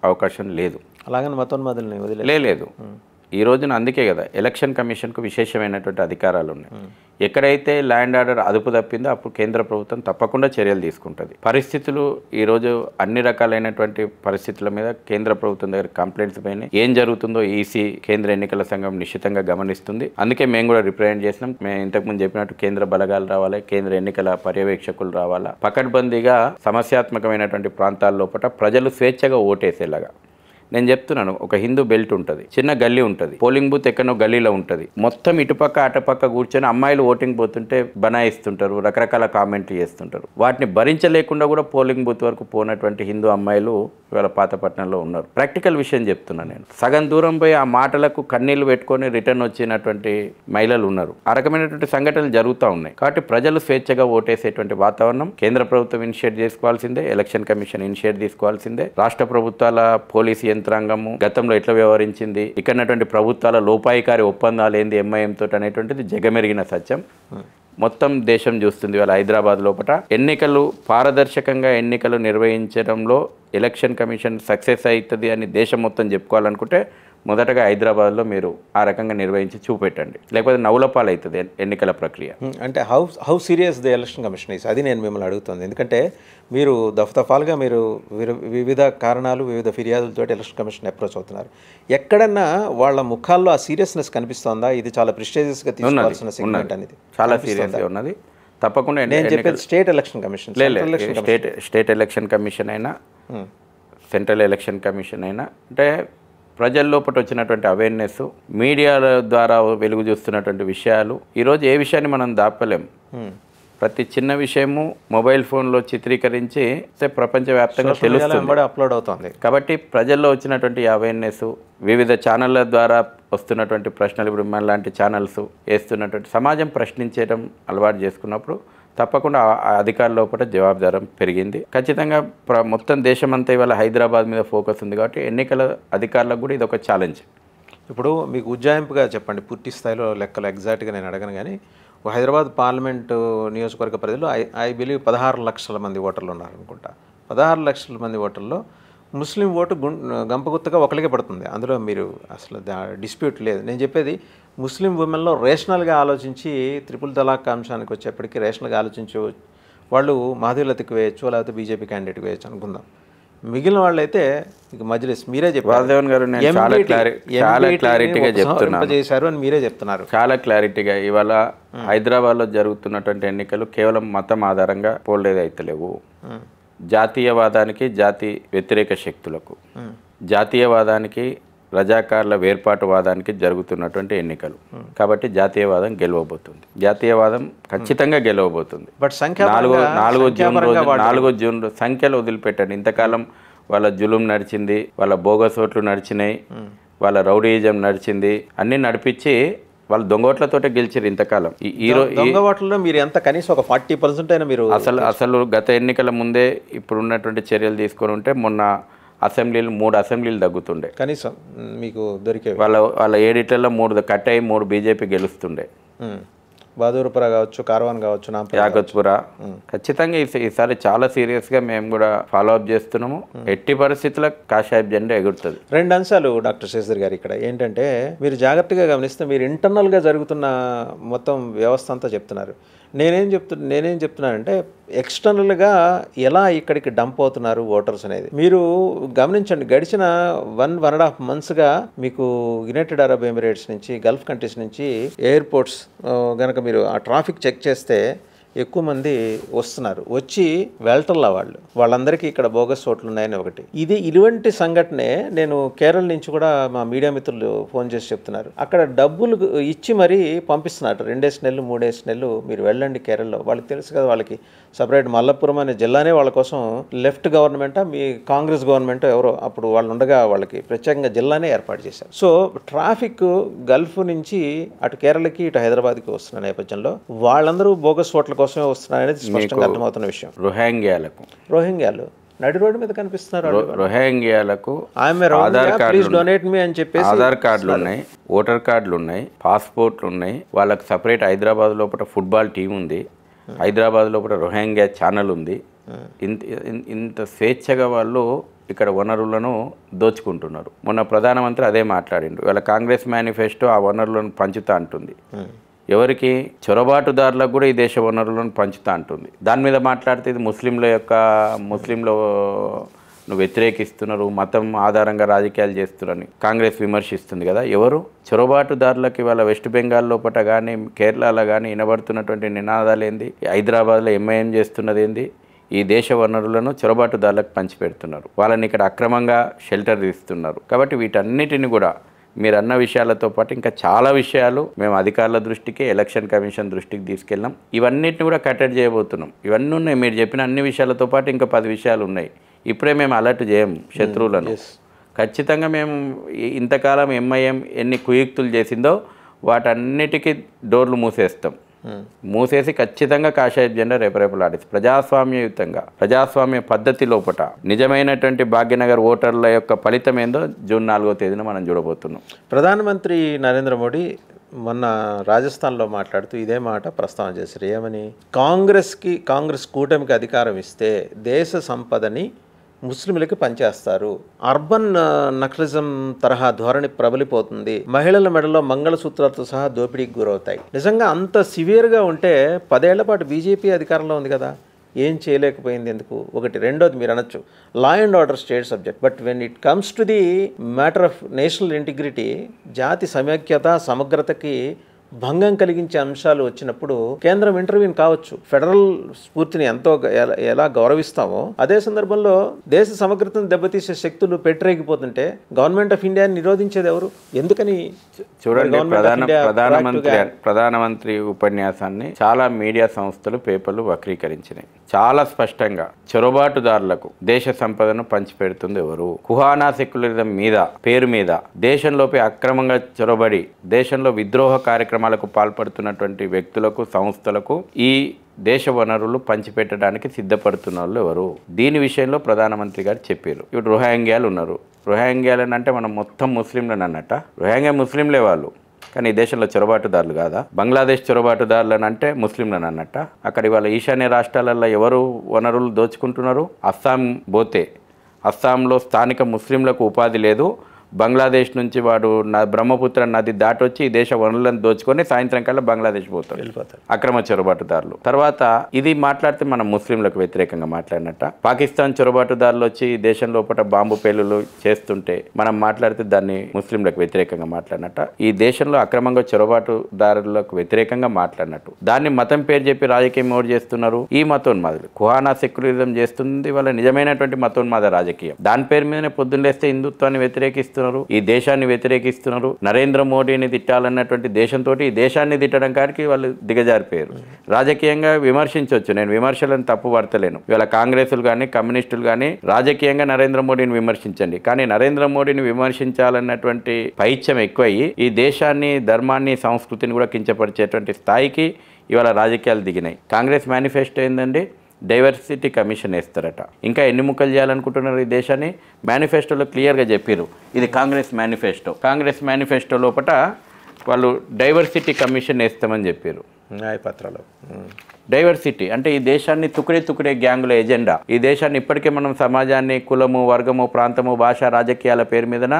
అవకాశం లేదు. అలాగని మతోన్మాదుల్ని వదిలే లేదు. ఈ రోజున అందుకే కదా ఎలక్షన్ కమిషన్కు విశేషమైనటువంటి అధికారాలు ఉన్నాయి. ఎక్కడైతే ల్యాండ్ ఆర్డర్ అదుపు తప్పిందో అప్పుడు కేంద్ర ప్రభుత్వం తప్పకుండా చర్యలు తీసుకుంటుంది. పరిస్థితులు ఈరోజు అన్ని రకాలైనటువంటి పరిస్థితుల మీద కేంద్ర ప్రభుత్వం దగ్గర కంప్లైంట్స్ పైన ఏం జరుగుతుందో ఈసీ కేంద్ర ఎన్నికల సంఘం నిశ్చితంగా గమనిస్తుంది. అందుకే మేము కూడా రిప్రజెంట్ చేసినాం. మేము ఇంతకుముందు చెప్పినట్టు కేంద్ర బలగాలు రావాలి, కేంద్ర ఎన్నికల పర్యవేక్షకులు రావాలా, పకడ్బందీగా సమస్యాత్మకమైనటువంటి ప్రాంతాల లోపల ప్రజలు స్వేచ్ఛగా ఓటేసేలాగా. నేను చెప్తున్నాను, ఒక హిందూ బెల్ట్ ఉంటుంది, చిన్న గల్లీ ఉంటుంది, పోలింగ్ బూత్ ఎక్కడో గల్లీలో ఉంటుంది. మొత్తం ఇటుపక్క అటుపక్క కూర్చొని అమ్మాయిలు ఓటింగ్ పోతుంటే బనాయిస్తుంటారు, రకరకాల కామెంట్లు చేస్తుంటారు. వాటిని భరించలేకుండా కూడా పోలింగ్ బూత్ వరకు పోయినటువంటి హిందూ అమ్మాయిలు ఇవాళ పాతపట్నంలో ఉన్నారు. ప్రాక్టికల్ విషయం చెప్తున్నాను నేను. సగం దూరం పోయి ఆ మాటలకు కన్నీళ్లు పెట్టుకొని రిటర్న్ వచ్చినటువంటి మహిళలు ఉన్నారు. ఆ రకమైనటువంటి సంఘటనలు జరుగుతూ ఉన్నాయి. కాబట్టి ప్రజలు స్వేచ్ఛగా ఓటేసేటువంటి వాతావరణం కేంద్ర ప్రభుత్వం ఇనిషియేట్ చేసుకోవాల్సిందే, ఎలక్షన్ కమిషన్ ఇనిషియేట్ తీసుకోవాల్సిందే. రాష్ట్ర ప్రభుత్వాల పోలీసు యంత్రాంగము గతంలో ఎట్లా వ్యవహరించింది, ఇక్కడటువంటి ప్రభుత్వాల లోపాయికారి ఒప్పందాలు ఏంది ఎంఐఎం తోటి అనేటువంటిది జగమెరిగిన సత్యం. మొత్తం దేశం చూస్తుంది. వాళ్ళ హైదరాబాద్ లోపల ఎన్నికలు పారదర్శకంగా ఎన్నికలు నిర్వహించడంలో ఎలక్షన్ కమిషన్ సక్సెస్ అవుతుంది అని దేశం మొత్తం చెప్పుకోవాలనుకుంటే మొదటగా హైదరాబాద్లో మీరు ఆ రకంగా నిర్వహించి చూపెట్టండి, లేకపోతే నవ్వులపాలు అవుతుంది ఎన్నికల ప్రక్రియ. అంటే how serious the election commission is, అది నేను మిమ్మల్ని అడుగుతుంది. ఎందుకంటే మీరు దఫాలుగా మీరు వివిధ కారణాలు వివిధ ఫిర్యాదులతో ఎలక్షన్ కమిషన్ అప్రోచ్ అవుతున్నారు. ఎక్కడన్నా వాళ్ళ ముఖాల్లో ఆ సీరియస్నెస్ కనిపిస్తోందా? ఇది చాలా ప్రిస్టేజియస్గా తీసుకోవాల్సిన సెగ్మెంట్ అనేది చాలా సీరియస్గా ఉన్నది. తప్పకుండా నేను చెప్పేది state election commission, state election commission అయినా సెంట్రల్ ఎలక్షన్ కమిషన్ అయినా అంటే ప్రజల లోపల వచ్చినటువంటి అవేర్నెస్, మీడియాల ద్వారా వెలుగు చూస్తున్నటువంటి విషయాలు, ఈరోజు ఏ విషయాన్ని మనం దాపలేం. ప్రతి చిన్న విషయము మొబైల్ ఫోన్లో చిత్రీకరించి ప్రపంచవ్యాప్తంగా తెలుస్తుంది, అప్లోడ్ అవుతుంది. కాబట్టి ప్రజల్లో వచ్చినటువంటి అవేర్నెస్, వివిధ ఛానళ్ళ ద్వారా వస్తున్నటువంటి ప్రశ్నలు, ఇప్పుడు మన లాంటి ఛానల్స్ వేస్తున్నటువంటి సమాజం ప్రశ్నించడం అలవాటు చేసుకున్నప్పుడు తప్పకుండా అధికారుల లోపల జవాబుదారం పెరిగింది. ఖచ్చితంగా మొత్తం దేశమంతా ఇవాళ హైదరాబాద్ మీద ఫోకస్ ఉంది. కాబట్టి ఎన్నికల అధికారులకు కూడా ఇది ఒక ఛాలెంజ్. ఇప్పుడు మీకు ఉజ్జాయింపుగా చెప్పండి, పూర్తి స్థాయిలో లెక్కలు ఎగ్జాక్ట్గా నేను అడగను, కానీ హైదరాబాద్ పార్లమెంటు నియోజకవర్గ పరిధిలో ఐ బిలీవ్ 16 లక్షల మంది ఓటర్లు ఉన్నారనుకుంటా. 16 లక్షల మంది ఓటర్లో ముస్లిం ఓటు గంపగుత్తగా ఒకరికే పడుతుంది. అందులో మీరు అసలు డిస్ప్యూట్ లేదు. నేను చెప్పేది ముస్లిం ఉమెన్లో రేషనల్గా ఆలోచించి త్రిపుల్ తలాక్ అంశానికి వచ్చేప్పటికీ రేషనల్గా ఆలోచించి వాళ్ళు మాధవీలతకి వేయచ్చు, లేకపోతే బీజేపీ క్యాండిడేట్కి వేయచ్చు అనుకుందాం. మిగిలిన వాళ్ళైతే ఇక మజ్లిస్ మీరే చెప్పారు చేశారు అని మీరే చెప్తున్నారు. చాలా క్లారిటీగా ఇవాళ హైదరాబాద్లో జరుగుతున్నటువంటి ఎన్నికలు కేవలం మతం ఆధారంగా పోలేది అయితలేవు. జాతీయవాదానికి, జాతి వ్యతిరేక శక్తులకు, జాతీయవాదానికి, రజాకార్ల వేర్పాటువాదానికి జరుగుతున్నటువంటి ఎన్నికలు. కాబట్టి జాతీయవాదం గెలవబోతుంది. జాతీయవాదం ఖచ్చితంగా గెలవబోతుంది. బట్ 4 జూన్ సంఖ్యలు వదిలిపెట్టండి. ఇంతకాలం వాళ్ళ జులుం నడిచింది, వాళ్ళ బోగస్ ఓట్లు నడిచినాయి, వాళ్ళ రౌడీయిజం నడిచింది, అన్నీ నడిపించి వాళ్ళు దొంగోట్లతోటే గెలిచారు ఇంతకాలం. దొంగ ఓట్లలో మీరు ఎంత కనీసం ఒక 40% అయినా మీరు అసలు గత ఎన్నికల ముందే ఇప్పుడు ఉన్నటువంటి చర్యలు తీసుకొని ఉంటే మొన్న అసెంబ్లీలు 3 అసెంబ్లీలు తగ్గుతుండే కనీసం మీకు దొరికే వాళ్ళ 7 3 కట్ అయ్యి 3 బీజేపీ గెలుస్తుండే. బహదూర్పుర కావచ్చు, కార్వాన్ కావచ్చు, యాగత్పుర. ఖచ్చితంగా ఈసారి చాలా సీరియస్గా మేము కూడా ఫాలో అప్ చేస్తున్నాము. ఎట్టి పరిస్థితుల్లో కాషాయ జెండా ఎగురుతుంది. 2 అంశాలు డాక్టర్ శేషర్ గారు ఇక్కడ ఏంటంటే, మీరు జాగ్రత్తగా గమనిస్తే మీరు ఇంటర్నల్గా జరుగుతున్న మొత్తం వ్యవస్థ అంతా చెప్తున్నారు. నేనేం చెప్తున్నానంటే ఎక్స్టర్నల్గా ఎలా ఇక్కడికి డంప్ అవుతున్నారు ఓటర్స్ అనేది మీరు గమనించండి. గడిచిన 1.5 monthsగా మీకు యునైటెడ్ అరబ్ ఎమిరేట్స్ నుంచి, గల్ఫ్ కంట్రీస్ నుంచి ఎయిర్పోర్ట్స్ కనుక మీరు ఆ ట్రాఫిక్ చెక్ చేస్తే ఎక్కువ మంది వస్తున్నారు. వచ్చి వెళ్ళటల్లా వాళ్ళందరికీ ఇక్కడ బోగస్ ఓట్లు ఉన్నాయని ఒకటి. ఇటువంటి సంఘటనే నేను కేరళ నుంచి కూడా మా మీడియా మిత్రులు ఫోన్ చేసి చెప్తున్నారు. అక్కడ డబ్బులు ఇచ్చి మరీ పంపిస్తున్నారు. 2 నెలలు 3 నెలలు మీరు వెళ్ళండి కేరళలో. వాళ్ళకి తెలుసు కదా, వాళ్ళకి సపరేట్ మల్లపురం అనే జిల్లానే వాళ్ళ కోసం లెఫ్ట్ గవర్నమెంటా మీ కాంగ్రెస్ గవర్నమెంట్ ఎవరో అప్పుడు వాళ్ళు ఉండగా వాళ్ళకి ప్రత్యేకంగా జిల్లానే ఏర్పాటు చేశారు. సో ట్రాఫిక్ గల్ఫ్ నుంచి అటు కేరళకి ఇటు హైదరాబాద్కి వస్తున్న నేపథ్యంలో వాళ్ళందరూ బోగస్ ఓట్ల కోసమే వస్తున్నారనేది స్పష్టంగా అర్థమవుతున్న విషయం. రోహింగ్యాలు నడి రోడ్డు మీద కనిపిస్తున్నారు. రోహింగ్యాలకు ఆధార్ కార్డులు ఉన్నాయి, ఓటర్ కార్డులు ఉన్నాయి, పాస్పోర్ట్లు ఉన్నాయి. వాళ్ళకి సపరేట్ హైదరాబాద్ లోపల ఫుట్బాల్ టీం ఉంది, హైదరాబాద్ లోపల రోహింగ్యా ఛానల్ ఉంది. ఇంత స్వేచ్ఛగా వాళ్ళు ఇక్కడ వనరులను దోచుకుంటున్నారు. మొన్న ప్రధానమంత్రి అదే మాట్లాడిండు. వాళ్ళ కాంగ్రెస్ మేనిఫెస్టో ఆ వనరులను పంచుతా అంటుంది. ఎవరికి? చొరబాటుదారులకు కూడా ఈ దేశ వనరులను పంచుతా అంటుంది. దాని మీద మాట్లాడితే ఇది ముస్లింలు వ్యతిరేకిస్తున్నారు, మతం ఆధారంగా రాజకీయాలు చేస్తున్నారని కాంగ్రెస్ విమర్శిస్తుంది కదా. ఎవరు? చొరబాటుదారులకి వాళ్ళ వెస్ట్ బెంగాల్ లోపల కానీ కేరళలో కానీ వినబడుతున్నటువంటి నినాదాలు ఏంది? హైదరాబాద్లో ఎంఐఎం చేస్తున్నది ఏంది? ఈ దేశ వనరులను చొరబాటుదారులకు పంచిపెడుతున్నారు. వాళ్ళని ఇక్కడ అక్రమంగా షెల్టర్ ఇస్తున్నారు. కాబట్టి వీటన్నిటిని కూడా మీరు అన్న విషయాలతో పాటు ఇంకా చాలా విషయాలు మేము అధికారుల దృష్టికి, ఎలక్షన్ కమిషన్ దృష్టికి తీసుకెళ్ళాం. ఇవన్నిటిని కూడా కట్టడి చేయబోతున్నాం. ఇవన్నీ ఉన్నాయి. మీరు చెప్పిన అన్ని విషయాలతో పాటు ఇంకా 10 విషయాలు ఉన్నాయి. ఇప్పుడే మేము అలర్ట్ చేయం శత్రువులను. ఖచ్చితంగా మేము ఇంతకాలం ఎంఐఎం ఎన్ని కుయుక్తులు చేసిందో వాటన్నిటికీ డోర్లు మూసేసి ఖచ్చితంగా కాషాయ జెండా రేపరేపలాడేసి ప్రజాస్వామ్యయుతంగా, ప్రజాస్వామ్య పద్ధతి లోపల నిజమైనటువంటి భాగ్యనగర్ ఓటర్ల యొక్క ఫలితం ఏందో జూన్ 4వ తేదీన మనం చూడబోతున్నాం. ప్రధానమంత్రి నరేంద్ర మోడీ మొన్న రాజస్థాన్లో మాట్లాడుతూ ఇదే మాట ప్రస్తావన చేశారు. ఏమని? కాంగ్రెస్ కూటమికి అధికారం ఇస్తే దేశ సంపదని ముస్లింలకి పనిచేస్తారు, అర్బన్ నక్సలిజం తరహా ధోరణి ప్రబలిపోతుంది, మహిళల మెడలో మంగళసూత్రాలతో సహా దోపిడీకి గురవుతాయి. నిజంగా అంత సివియర్గా ఉంటే 10 ఏళ్ల పాటు బీజేపీ అధికారంలో ఉంది కదా, ఏం చేయలేకపోయింది ఎందుకు? ఒకటి. రెండోది, మీరు అనొచ్చు law and order state subject, but when it comes to the matter of national integrity, జాతి సమైక్యత సమగ్రతకి భంగం కలిగించే అంశాలు వచ్చినప్పుడు కేంద్రం ఇంటర్వ్యూన్ కావచ్చు. ఫెడరల్ స్ఫూర్తిని ఎంతో ఎలా గౌరవిస్తామో అదే సందర్భంలో దేశ సమగ్రతను దెబ్బతీసే శక్తులు పెట్టరేగిపోతుంటే గవర్నమెంట్ ఆఫ్ ఇండియాని నిరోధించేది ఎవరు? ఎందుకని? చూడండి, ప్రధానమంత్రి ఉపన్యాసాన్ని చాలా మీడియా సంస్థలు, పేపర్లు వక్రీకరించినాయి. చాలా స్పష్టంగా చొరబాటుదారులకు దేశ సంపదను పంచిపెడుతుంది ఎవరు? కుహానా సెక్యులరిజం మీద పేరు మీద దేశంలోపై అక్రమంగా చొరబడి దేశంలో విద్రోహ కార్యక్రమాలకు పాల్పడుతున్నటువంటి వ్యక్తులకు, సంస్థలకు ఈ దేశ వనరులు పంచిపెట్టడానికి సిద్ధపడుతున్న వాళ్ళు ఎవరు? దీని విషయంలో ప్రధానమంత్రి గారు చెప్పారు. ఇప్పుడు రోహింగ్యాలు ఉన్నారు. రోహింగ్యాలని అంటే మనం మొత్తం ముస్లింలను అన్నట్ట? రోహింగ్యా ముస్లింలే వాళ్ళు, కానీ ఈ దేశంలో చొరబాటుదారులు కాదా? బంగ్లాదేశ్ చొరబాటుదారులను అంటే ముస్లింలను అన్నట్ట? అక్కడ ఇవాళ ఈశాన్య రాష్ట్రాలలో ఎవరు వనరులు దోచుకుంటున్నారు? అస్సాం పోతే అస్సాంలో స్థానిక ముస్లింలకు ఉపాధి లేదు. బంగ్లాదేశ్ నుంచి వాడు బ్రహ్మపుత్ర నది దాటొచ్చి ఈ దేశ వనరులను దోచుకొని సాయంత్రం కల్లా బంగ్లాదేశ్ వెళ్ళిపోతారు అక్రమ చొరబాటుదారులు. తర్వాత ఇది మాట్లాడితే మనం ముస్లింలకు వ్యతిరేకంగా మాట్లాడినట్ట? పాకిస్తాన్ చొరబాటుదారులు వచ్చి ఈ దేశం లోపల బాంబు పేలులు చేస్తుంటే మనం మాట్లాడితే దాన్ని ముస్లింలకు వ్యతిరేకంగా మాట్లాడినట్ట? ఈ దేశంలో అక్రమంగా చొరబాటుదారులకు వ్యతిరేకంగా మాట్లాడినట్టు దాన్ని మతం పేరు చెప్పి రాజకీయం ఎవరు చేస్తున్నారు? ఈ మతోన్మాదులు. కుహానా సెక్యులరిజం చేస్తుంది వాళ్ళ నిజమైనటువంటి మతోన్మాద రాజకీయం. దాని పేరు మీదనే పొద్దున్న లేస్తే హిందుత్వాన్ని వ్యతిరేకిస్తున్నారు, చేస్తున్నారు, ఈ దేశాన్ని వ్యతిరేకిస్తున్నారు, నరేంద్ర మోడీని తిట్టాలన్నటువంటి దేశంతో ఈ దేశాన్ని తిట్టడం కాడికి వాళ్ళు దిగజారిపోయారు. రాజకీయంగా విమర్శించవచ్చు, నేను విమర్శలను తప్పు పడతలేను. ఇవాళ కాంగ్రెస్లు కానీ కమ్యూనిస్టులు కానీ రాజకీయంగా నరేంద్ర మోడీని విమర్శించండి, కానీ నరేంద్ర మోడీని విమర్శించాలన్నటువంటి పైత్యం ఎక్కువయ్యి ఈ దేశాన్ని, ధర్మాన్ని, సంస్కృతిని కూడా కించపరిచేటువంటి స్థాయికి ఇవాళ రాజకీయాలు దిగినాయి. కాంగ్రెస్ మేనిఫెస్టో ఏందండి, డైవర్సిటీ కమిషన్ వేస్తారట. ఇంకా ఎన్ని ముక్కలు చేయాలనుకుంటున్నారు ఈ దేశాన్ని? మేనిఫెస్టోలో క్లియర్గా చెప్పారు, ఇది కాంగ్రెస్ మేనిఫెస్టో. కాంగ్రెస్ మేనిఫెస్టో లోపల వాళ్ళు డైవర్సిటీ కమిషన్ వేస్తామని చెప్పారు న్యాయపత్రాలు. డైవర్సిటీ అంటే ఈ దేశాన్ని తుకుడే గ్యాంగుల ఎజెండా. ఈ దేశాన్ని ఇప్పటికే మనం సమాజాన్ని కులము, వర్గము, ప్రాంతము, భాష, రాజకీయాల పేరు మీదన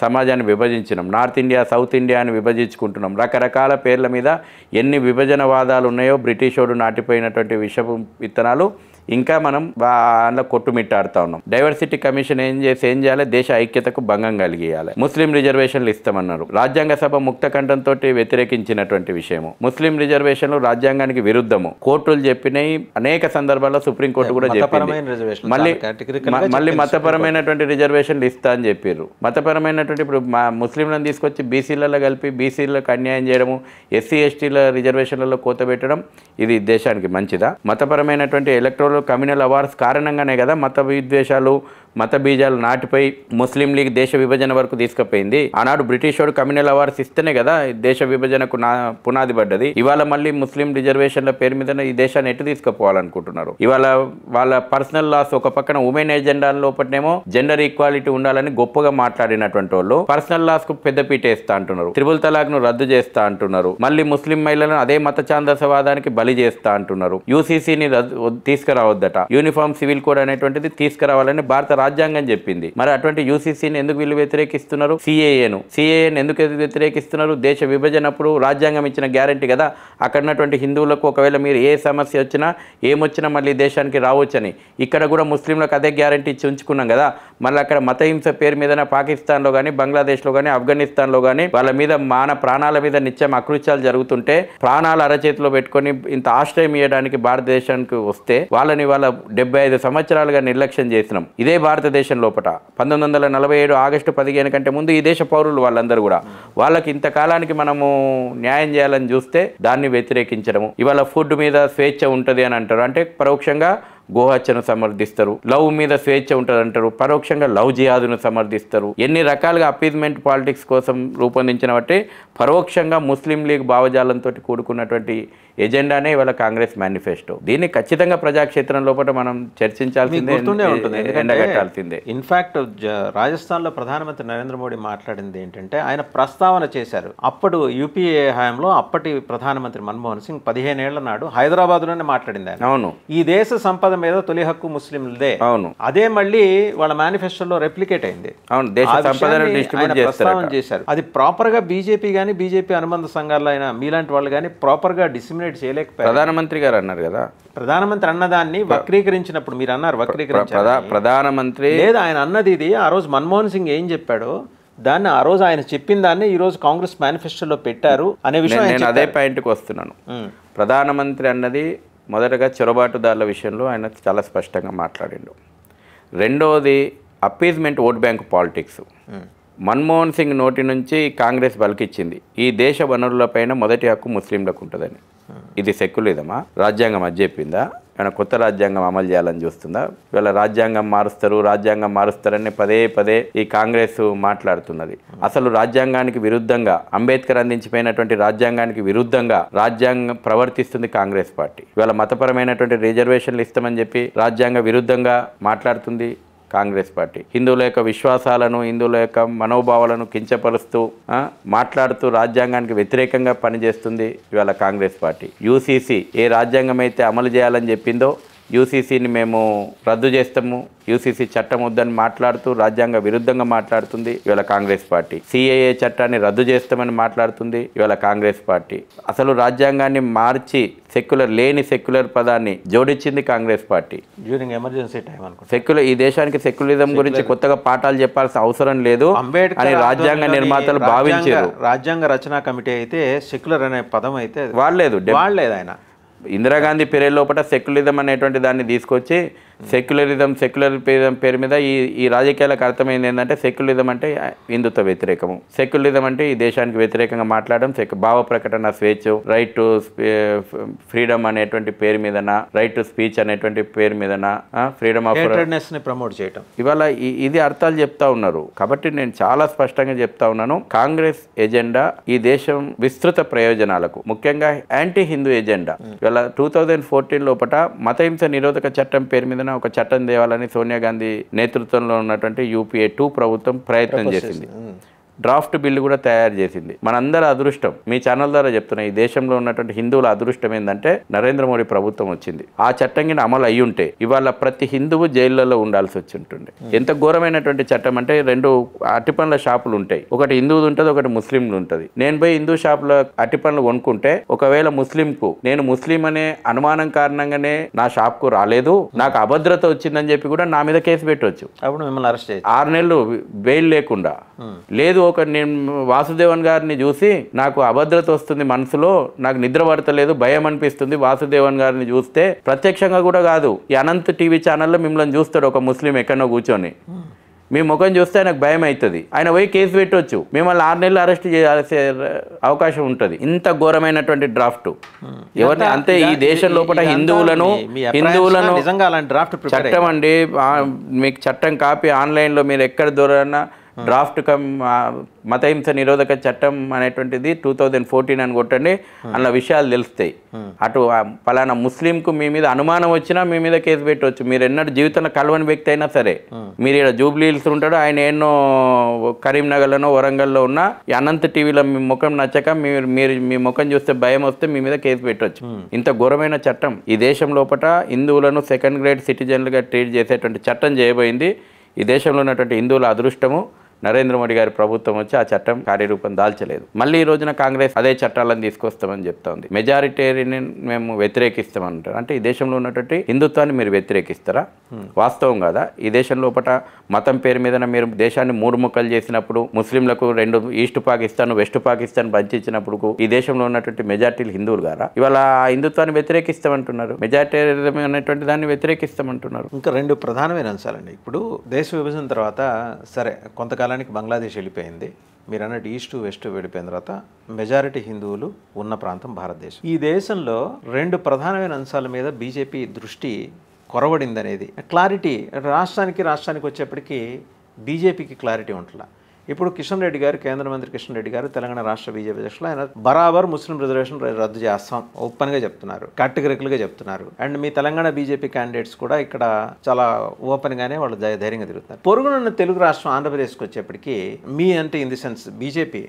సమాజాన్ని విభజించినాం. నార్త్ ఇండియా, సౌత్ ఇండియా అని విభజించుకుంటున్నాం. రకరకాల పేర్ల మీద ఎన్ని విభజనవాదాలు ఉన్నాయో బ్రిటిషోడు నాటిపోయినటువంటి విషపు విత్తనాలు ఇంకా మనం అందులో కొట్టుమిట్టాడుతూ ఉన్నాం. డైవర్సిటీ కమిషన్ ఏం చేయాలి, దేశ ఐక్యతకు భంగం కలిగియాలి. ముస్లిం రిజర్వేషన్లు ఇస్తామన్నారు. రాజ్యాంగ సభ ముక్త కంఠంతో వ్యతిరేకించినటువంటి విషయము. ముస్లిం రిజర్వేషన్లు రాజ్యాంగానికి విరుద్ధము. కోర్టులు చెప్పినాయి, అనేక సందర్భాల్లో సుప్రీంకోర్టు కూడా చెప్పింది. మళ్ళీ మతపరమైనటువంటి రిజర్వేషన్లు ఇస్తా అని చెప్పారు. మతపరమైనటువంటి ఇప్పుడు మా ముస్లింలను తీసుకొచ్చి బీసీలలో కలిపి బీసీలకు అన్యాయం చేయడము, ఎస్సీ ఎస్టీల రిజర్వేషన్లలో కోత పెట్టడం, ఇది దేశానికి మంచిదా? మతపరమైనటువంటి ఎలక్ట్రల్ కమ్యూనల్ అవార్డ్స్ కారణంగానే కదా మత విద్వేషాలు, మత బీజాలు నాటిపోయి ముస్లిం లీగ్ దేశ విభజన వరకు తీసుకుపోయింది. ఆనాడు బ్రిటిష్ వాడు కమ్యూనల్ అవార్డ్స్ ఇస్తేనే కదా దేశ విభజనకు పునాది పడ్డది. ఇవాళ మళ్ళీ ముస్లిం రిజర్వేషన్ల పేరు మీద ఈ దేశాన్ని ఎటు తీసుకుపోవాలనుకుంటున్నారు? ఇవాళ వాళ్ళ పర్సనల్ లాస్ ఒక పక్కన ఉమెన్ ఎజెండా లోపటనేమో జెండర్ ఈక్వాలిటీ ఉండాలని గొప్పగా మాట్లాడినటువంటి వాళ్ళు పర్సనల్ లాస్ కు పెద్దపీట వేస్తా అంటున్నారు. త్రిపుల్ తలాక్ ను రద్దు చేస్తా అంటున్నారు. మళ్ళీ ముస్లిం మహిళలను అదే మత ఛాందసవాదానికి బలి చేస్తా అంటున్నారు. యూసీసీని తీసుకురావద్దట, యూనిఫామ్ సివిల్ కోడ్ అనేటువంటిది తీసుకురావాలని భారత రాజ్యాంగం చెప్పింది. మరి అటువంటి యూసీసీని ఎందుకు వీళ్ళు వ్యతిరేకిస్తున్నారు? సిఏఏను ఎందుకు వ్యతిరేకిస్తున్నారు? దేశ విభజనప్పుడు రాజ్యాంగం ఇచ్చిన గ్యారంటీ కదా, అక్కడ ఉన్నటువంటి హిందువులకు ఒకవేళ మీరు ఏ సమస్య వచ్చినా ఏమొచ్చినా మళ్ళీ దేశానికి రావచ్చని. ఇక్కడ కూడా ముస్లింలకు అదే గ్యారంటీ ఇచ్చి ఉంచుకున్నాం కదా. మళ్ళీ అక్కడ మతహింస పేరు మీద పాకిస్తాన్లో కానీ, బంగ్లాదేశ్లో కానీ, ఆఫ్ఘనిస్తాన్లో కానీ వాళ్ళ మీద ప్రాణాల మీద నిత్యం అకృత్యాలు జరుగుతుంటే ప్రాణాలు అరచేతిలో పెట్టుకొని ఇంత ఆశ్రయం ఇవ్వడానికి భారతదేశానికి వస్తే వాళ్ళని వాళ్ళ 75 సంవత్సరాలుగా నిర్లక్ష్యం చేసినాం. ఇదే భారతదేశం లోపల 1947 ఆగస్టు 15 కంటే ముందు ఈ దేశ పౌరులు వాళ్ళందరూ కూడా వాళ్ళకి ఇంతకాలానికి మనము న్యాయం చేయాలని చూస్తే దాన్ని వ్యతిరేకించడము. ఇవాళ ఫుడ్ మీద స్వేచ్ఛ ఉంటుంది అని అంటారు, అంటే పరోక్షంగా గోహత్యను సమర్థిస్తారు. లవ్ మీద స్వేచ్ఛ ఉంటుంది అంటారు, పరోక్షంగా లవ్ జిహాదును సమర్థిస్తారు. ఎన్ని రకాలుగా అపీజ్మెంట్ పాలిటిక్స్ కోసం రూపొందించిన బట్టి పరోక్షంగా ముస్లిం లీగ్ భావజాలంతో కూడుకున్నటువంటి ఎజెండానే ఇవాళ కాంగ్రెస్ మేనిఫెస్టో. దీన్ని ఖచ్చితంగా ప్రజాక్షేత్రం లోపల మనం చర్చించాల్సిందే, ఎండగట్టాల్సిందే. ఇన్ఫాక్ట్ రాజస్థాన్లో ప్రధానమంత్రి నరేంద్ర మోడీ మాట్లాడింది ఏంటంటే, ఆయన ప్రస్తావన చేశారు అప్పుడు యూపీఏ హయాంలో అప్పటి ప్రధానమంత్రి మన్మోహన్ సింగ్ 15 ఏళ్ల నాడు హైదరాబాద్లోనే మాట్లాడింది ఆయన. అవును, ఈ దేశ సంపద మీద తొలి హక్కు ముస్లింలదే. అవును, అదే మళ్ళీ వాళ్ళ మేనిఫెస్టోలో రెప్లికేట్ అయింది. అవును, దేశ సంపదను డిస్ట్రిబ్యూట్ చేశారు. అది ప్రాపర్ గా బీజేపీ గానీ, బీజేపీ అనుబంధ సంఘాలు అయిన మీలాంటి వాళ్ళు కానీ ప్రాపర్ గా డిసిమినేట్ చేయలేకపోయారు. ప్రధానమంత్రి గారు అన్నారు కదా, ప్రధానమంత్రి అన్నదాన్ని వక్రీకరించినప్పుడు మీరు అన్నారు వక్రీకరించారు. ప్రధానమంత్రి లేదు, ఆయన అన్నది ఇది. ఆ రోజు మన్మోహన్ సింగ్ ఏం చెప్పాడో దాన్ని ఆ రోజు ఆయన చెప్పిన దాన్ని ఈ రోజు కాంగ్రెస్ మేనిఫెస్టోలో పెట్టారు అనే విషయం నేను అదే పాయింట్కి వస్తున్నాను. ప్రధానమంత్రి అన్నది మొదటగా చొరబాటుదారుల విషయంలో ఆయన చాలా స్పష్టంగా మాట్లాడిండు. రెండవది appeasement vote bank politics. Manmohan Singh నోటి నుంచి కాంగ్రెస్ బలికిచ్చింది ఈ దేశ వనరులపైన మొదటి హక్కు ముస్లింలకు ఉంటుందని. ఇది సెక్యులరిజమా? రాజ్యాంగం అది చెప్పిందా? ఏమైనా కొత్త రాజ్యాంగం అమలు చేయాలని చూస్తుందా? వీళ్ళ రాజ్యాంగం మారుస్తారని పదే పదే ఈ కాంగ్రెస్ మాట్లాడుతున్నది. అసలు రాజ్యాంగానికి విరుద్ధంగా, అంబేద్కర్ అందించిపోయినటువంటి రాజ్యాంగానికి విరుద్ధంగా రాజ్యాంగం ప్రవర్తిస్తుంది కాంగ్రెస్ పార్టీ. ఇవాళ మతపరమైనటువంటి రిజర్వేషన్లు ఇస్తామని చెప్పి రాజ్యాంగ విరుద్ధంగా మాట్లాడుతుంది కాంగ్రెస్ పార్టీ. హిందువుల యొక్క విశ్వాసాలను, హిందువుల యొక్క మనోభావాలను కించపరుస్తూ మాట్లాడుతూ రాజ్యాంగానికి వ్యతిరేకంగా పనిచేస్తుంది ఇవాళ కాంగ్రెస్ పార్టీ. యూసీసీ ఏ రాజ్యాంగం అయితే అమలు చేయాలని చెప్పిందో యూసీసీని మేము రద్దు చేస్తాము, యూసీసీ చట్టం వద్దని మాట్లాడుతూ రాజ్యాంగ విరుద్ధంగా మాట్లాడుతుంది ఇవాళ కాంగ్రెస్ పార్టీ. సిఏఏ చట్టాన్ని రద్దు చేస్తామని మాట్లాడుతుంది ఇవాళ కాంగ్రెస్ పార్టీ. అసలు రాజ్యాంగాన్ని మార్చి లేని సెక్యులర్ పదాన్ని జోడించింది Congress party. During emergency time ఈ దేశానికి సెక్యులరిజం గురించి కొత్తగా పాఠాలు చెప్పాల్సిన అవసరం లేదు అని రాజ్యాంగ నిర్మాతలు భావించారు. రాజ్యాంగ రచనా కమిటీ అయితే సెక్యులర్ అనే పదం అయితే వాడలేదు ఆయన. ఇందిరాగాంధీ పీరియడ్ లోపల సెక్యులరిజం అనేటువంటి దాన్ని తీసుకొచ్చి సెక్యులరిజం పేరు మీద ఈ రాజకీయాలకు అర్థమైంది ఏంటంటే సెక్యులరిజం అంటే హిందుత్వ వ్యతిరేకము, సెక్యులరిజం అంటే ఈ దేశానికి వ్యతిరేకంగా మాట్లాడడం, భావ ప్రకటన స్వేచ్ఛ, రైట్ టు ఫ్రీడమ్ అనేటువంటి పేరు మీదన, రైట్ టు స్పీచ్ అనేటువంటి పేరు మీదన, ఫ్రీడమ్ ఆఫ్ ప్రమోట్ చేయటం, ఇవాళ ఇది అర్థాలు చెప్తా ఉన్నారు. కాబట్టి నేను చాలా స్పష్టంగా చెప్తా ఉన్నాను, కాంగ్రెస్ ఎజెండా ఈ దేశం విస్తృత ప్రయోజనాలకు, ముఖ్యంగా యాంటీ హిందూ ఎజెండా. ఇవాళ 2014 లోపల మతహింస నిరోధక చట్టం పేరు మీద ఒక చట్టం తేవాలని సోనియా గాంధీ నేతృత్వంలో ఉన్నటువంటి UPA 2 ప్రభుత్వం ప్రయత్నం చేసింది. డ్రాఫ్ట్ బిల్లు కూడా తయారు చేసింది. మనందరి అదృష్టం, మీ ఛానల్ ద్వారా చెప్తున్నా, ఈ దేశంలో ఉన్నటువంటి హిందువుల అదృష్టం ఏంటంటే నరేంద్ర మోడీ ప్రభుత్వం వచ్చింది. ఆ చట్టం కింద అమలు అయ్యి ఉంటే ఇవాళ ప్రతి హిందువు జైళ్లలో ఉండాల్సి వచ్చి ఉంటుండే. ఎంత ఘోరమైనటువంటి చట్టం అంటే 2 అట్టిపండ్ల షాపులు ఉంటాయి, ఒకటి హిందువుది ఉంటుంది, ఒకటి ముస్లింలు ఉంటుంది. నేను పోయి హిందూ షాపులో అట్టిపండ్లు కొనుక్కుంటే ఒకవేళ ముస్లింకు నేను ముస్లిం అనే అనుమానం కారణంగానే నా షాప్కు రాలేదు, నాకు అభద్రత వచ్చిందని చెప్పి కూడా నా మీద కేసు పెట్టవచ్చు. అప్పుడు మిమ్మల్ని అరెస్ట్ చేయొచ్చు 6 నెలలు బెయిల్ లేకుండా. లేదు నేను వాసుదేవన్ గారిని చూసి నాకు అభద్రత వస్తుంది, మనసులో నాకు నిద్ర పడతలేదు, భయం అనిపిస్తుంది, వాసుదేవన్ గారిని చూస్తే ప్రత్యక్షంగా కూడా కాదు, ఈ అనంత్ టీవీ ఛానల్లో మిమ్మల్ని చూస్తాడు ఒక ముస్లిం ఎక్కడో కూర్చొని, మీ ముఖం చూస్తే నాకు భయం అవుతుంది, ఆయన పోయి కేసు పెట్టవచ్చు, మిమ్మల్ని 6 నెలలు అరెస్ట్ చేయాల్సే అవకాశం ఉంటుంది. ఇంత ఘోరమైనటువంటి డ్రాఫ్ట్ ఎవరిని అంతే ఈ దేశం లోపల హిందువులను చట్టం అండి, మీకు చట్టం కాపీ ఆన్లైన్లో మీరు ఎక్కడ దొరకన్నా డ్రాఫ్ట్ మతహింస నిరోధక చట్టం అనేటువంటిది 2014 అని కొట్టండి, అందులో విషయాలు తెలుస్తాయి. అటు పలానా ముస్లింకు మీ మీద అనుమానం వచ్చినా మీ మీద కేసు పెట్టవచ్చు. మీరు ఎన్నడూ జీవితంలో కలవని వ్యక్తి అయినా సరే, మీరు ఇక్కడ జూబ్లీహిల్స్ ఉంటాడు, ఆయన ఎన్నో కరీంనగర్లోనో వరంగల్లో ఉన్న అనంత్ టీవీలో మీ ముఖం నచ్చక మీరు మీ ముఖం చూస్తే భయం వస్తే మీ మీద కేసు పెట్టవచ్చు. ఇంత ఘోరమైన చట్టం ఈ దేశం లోపల హిందువులను సెకండ్ గ్రేడ్ సిటిజన్లుగా ట్రీట్ చేసేటువంటి చట్టం చేయబోయింది. ఈ దేశంలో ఉన్నటువంటి హిందువుల అదృష్టము నరేంద్ర మోడీ గారి ప్రభుత్వం వచ్చి ఆ చట్టం కార్యరూపం దాల్చలేదు. మళ్ళీ ఈ రోజున కాంగ్రెస్ అదే చట్టాలను తీసుకొస్తామని చెప్తా ఉంది. మెజారిటేరియన్ మేము వ్యతిరేకిస్తామంటారు. అంటే ఈ దేశంలో ఉన్నటువంటి హిందుత్వాన్ని మీరు వ్యతిరేకిస్తారా? వాస్తవం కాదా? ఈ దేశం లోపల మతం పేరు మీద మీరు దేశాన్ని 3 ముక్కలు చేసినప్పుడు, ముస్లింలకు 2 ఈస్ట్ పాకిస్తాన్ వెస్ట్ పాకిస్తాన్ పంచిచ్చినప్పుడు ఈ దేశంలో ఉన్నటువంటి మెజారిటీలు హిందువులు గారా? ఇవాళ ఆ హిందుత్వాన్ని వ్యతిరేకిస్తామంటున్నారు, మెజారిటేరియన్ అనేటువంటి దాన్ని వ్యతిరేకిస్తామంటున్నారు. ఇంకా 2 ప్రధానమైన అంశాలండి. ఇప్పుడు దేశ విభజన తర్వాత సరే కొంతకాలం బంగ్లాదేశ్ వెళ్ళిపోయింది, మీరు అన్నట్టు ఈస్ట్ వెస్ట్ వెళ్ళిపోయిన తర్వాత మెజారిటీ హిందువులు ఉన్న ప్రాంతం భారతదేశం. ఈ దేశంలో 2 ప్రధానమైన అంశాల మీద బీజేపీ దృష్టి కొరవడిందనేది క్లారిటీ. రాష్ట్రానికి వచ్చేప్పటికీ బీజేపీకి క్లారిటీ ఉంటుందా? ఇప్పుడు కిషన్ రెడ్డి గారు, కేంద్ర మంత్రి కిషన్ రెడ్డి గారు తెలంగాణ రాష్ట్ర బీజేపీ అధ్యక్షులు, ఆయన బరాబర్ ముస్లిం రిజర్వేషన్ రద్దు చేస్తాం ఓపెన్గా చెప్తున్నారు, కట్టుకరెక్కులుగా చెప్తున్నారు. And me Telangana BJP candidates కూడా ఇక్కడ చాలా ఓపెన్గానే వాళ్ళు ధైర్యంగా తిరుగుతున్నారు. పొరుగునున్న తెలుగు రాష్ట్రం ఆంధ్రప్రదేశ్కి వచ్చేప్పటికీ మీ అంటే ఇన్ ది సెన్స్ బీజేపీ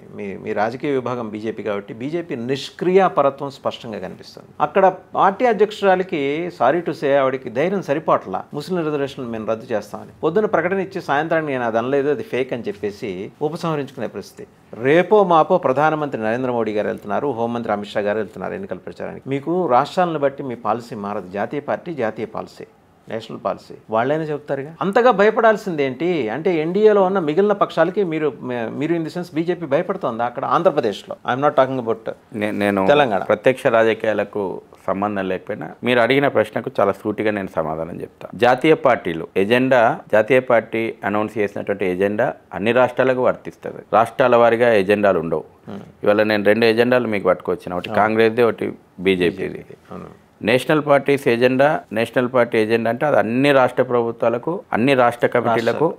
మీ రాజకీయ విభాగం బీజేపీ కాబట్టి బీజేపీ నిష్క్రియాపరత్వం స్పష్టంగా కనిపిస్తుంది. అక్కడ పార్టీ అధ్యక్షురాలకి సారీ టు సే ఆవిడకి ధైర్యం సరిపోట్లా, ముస్లిం రిజర్వేషన్ మేము రద్దు చేస్తామని. పొద్దున్న ప్రకటన ఇచ్చి సాయంత్రానికి నేను అది అనలేదు, అది ఫేక్ అని చెప్పేసి ఉపసంహరించుకునే పరిస్థితి. రేపో మాపో ప్రధానమంత్రి నరేంద్ర మోడీ గారు వెళ్తున్నారు, హోంమంత్రి అమిత్ షా గారు వెళ్తున్నారు ఎన్నికల ప్రచారానికి. మీకు రాష్ట్రాలను బట్టి మీ పాలసీ మారదు. జాతీయ పార్టీ జాతీయ పాలసీ, నేషనల్ పాలసీ వాళ్ళైనా చెప్తారుగా. అంతగా భయపడాల్సింది ఏంటి అంటే ఎన్డీఏలో ఉన్న మిగిలిన పక్షాలకి మీరు ఇన్ ది సెన్స్ బీజేపీ భయపడుతోంది అక్కడ ఆంధ్రప్రదేశ్లో. ఐఎమ్ నాట్ టాకింగ్ అబౌట్ నేను తెలంగాణ. ప్రత్యక్ష రాజకీయాలకు సంబంధం లేకపోయినా మీరు అడిగిన ప్రశ్నకు చాలా సూటిగా నేను సమాధానం చెప్తాను. జాతీయ పార్టీలు ఎజెండా, జాతీయ పార్టీ అనౌన్స్ చేసినటువంటి ఎజెండా అన్ని రాష్ట్రాలకు వర్తిస్తుంది. రాష్ట్రాల వారిగా ఎజెండాలు ఉండవు. ఇవాళ నేను 2 ఎజెండాలు మీకు పట్టుకొచ్చిన, ఒకటి కాంగ్రెస్ది, ఒకటి బీజేపీది. నేషనల్ పార్టీ ఎజెండా అంటే అది అన్ని రాష్ట్ర ప్రభుత్వాలకు, అన్ని రాష్ట్ర కమిటీలకు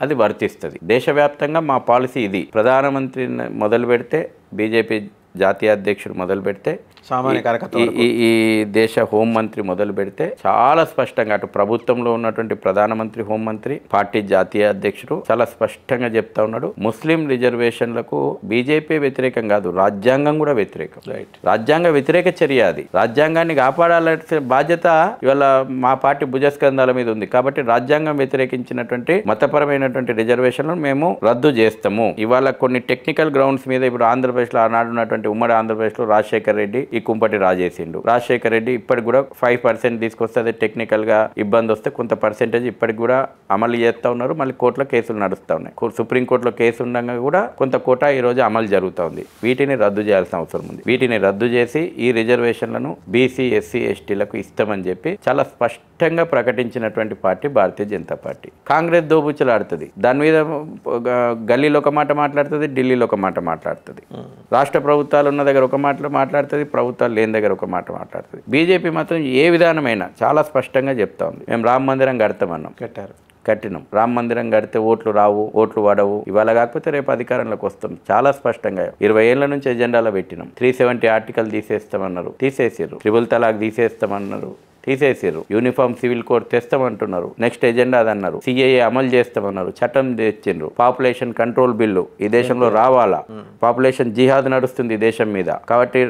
అది వర్తిస్తుంది. దేశవ్యాప్తంగా మా పాలసీ ఇది. ప్రధానమంత్రి మొదలు పెడితే, బీజేపీ జాతీయ అధ్యక్షుడు మొదలు పెడితే, ఈ దేశ హోంమంత్రి మొదలు పెడితే చాలా స్పష్టంగా అటు ప్రభుత్వంలో ఉన్నటువంటి ప్రధానమంత్రి, హోంమంత్రి, పార్టీ జాతీయ అధ్యక్షుడు చాలా స్పష్టంగా చెప్తా ఉన్నాడు, ముస్లిం రిజర్వేషన్లకు బీజేపీ వ్యతిరేకం కాదు, రాజ్యాంగం కూడా వ్యతిరేకం. రాజ్యాంగ వ్యతిరేక చర్య అది. రాజ్యాంగాన్ని కాపాడాల్సిన బాధ్యత ఇవాళ మా పార్టీ భుజస్కంధాల మీద ఉంది. కాబట్టి రాజ్యాంగం వ్యతిరేకించినటువంటి మతపరమైనటువంటి రిజర్వేషన్లను మేము రద్దు చేస్తాము. ఇవాళ కొన్ని టెక్నికల్ గ్రౌండ్స్ మీద ఇప్పుడు ఆంధ్రప్రదేశ్లో ఆనాడు ఉన్నటువంటి ఉన్నటువంటి ఉమ్మడి ఆంధ్రప్రదేశ్లో రాజశేఖర్ రెడ్డి ఈ కుంపటి రాజేసిండు. రాజశేఖర్ రెడ్డి ఇప్పటికి కూడా 5% తీసుకొస్తే అదే టెక్నికల్గా ఇబ్బంది వస్తే కొంత పర్సెంటేజ్ ఇప్పటికి కూడా అమలు చేస్తూ ఉన్నారు. మళ్ళీ కోర్టులో కేసులు నడుస్తూ ఉన్నాయి. సుప్రీంకోర్టులో కేసు ఉండగా కూడా కొంత కోటా ఈరోజు అమలు జరుగుతోంది. వీటిని రద్దు చేయాల్సిన అవసరం ఉంది. వీటిని రద్దు చేసి ఈ రిజర్వేషన్లను బీసీ, ఎస్సీ, ఎస్టీలకు ఇస్తామని చెప్పి చాలా స్పష్టంగా ప్రకటించినటువంటి పార్టీ భారతీయ జనతా పార్టీ. కాంగ్రెస్ దోబుచ్చలాడుతుంది. దాని మీద గల్లీలో ఒక మాట మాట్లాడుతుంది, ఢిల్లీలో ఒక మాట మాట్లాడుతుంది. రాష్ట్ర ప్రభుత్వాలు ఉన్న దగ్గర ఒక మాట మాట్లాడుతుంది, ప్రభుత్వాలు లేని దగ్గర ఒక మాట మాట్లాడుతుంది. బీజేపీ మాత్రం ఏ విధానమైనా చాలా స్పష్టంగా చెప్తా ఉంది. మేము రామ మందిరం కడతామన్నాం, కట్టినాం. రామ మందిరం కడితే ఓట్లు రావు, ఓట్లు పడవు, ఇవాళ కాకపోతే రేపు అధికారంలోకి వస్తాం. చాలా స్పష్టంగా 20 ఏళ్ల నుంచి ఎజెండాలో పెట్టినాం. 370 ఆర్టికల్ తీసేస్తామన్నారు, తీసేసారు. ట్రిపుల్ తలాక్ తీసేస్తామన్నారు, తీసేసారు. యూనిఫామ్ సివిల్ కోడ్ తెస్తామంటున్నారు, నెక్స్ట్ ఎజెండా అదన్నారు. సిఏఏ అమలు చేస్తామన్నారు, చట్టం తెచ్చిండ్రు. పాపులేషన్ కంట్రోల్ బిల్లు ఈ దేశంలో రావాలా. పాపులేషన్ జిహాద్ నడుస్తుంది దేశం మీద. కాబట్టి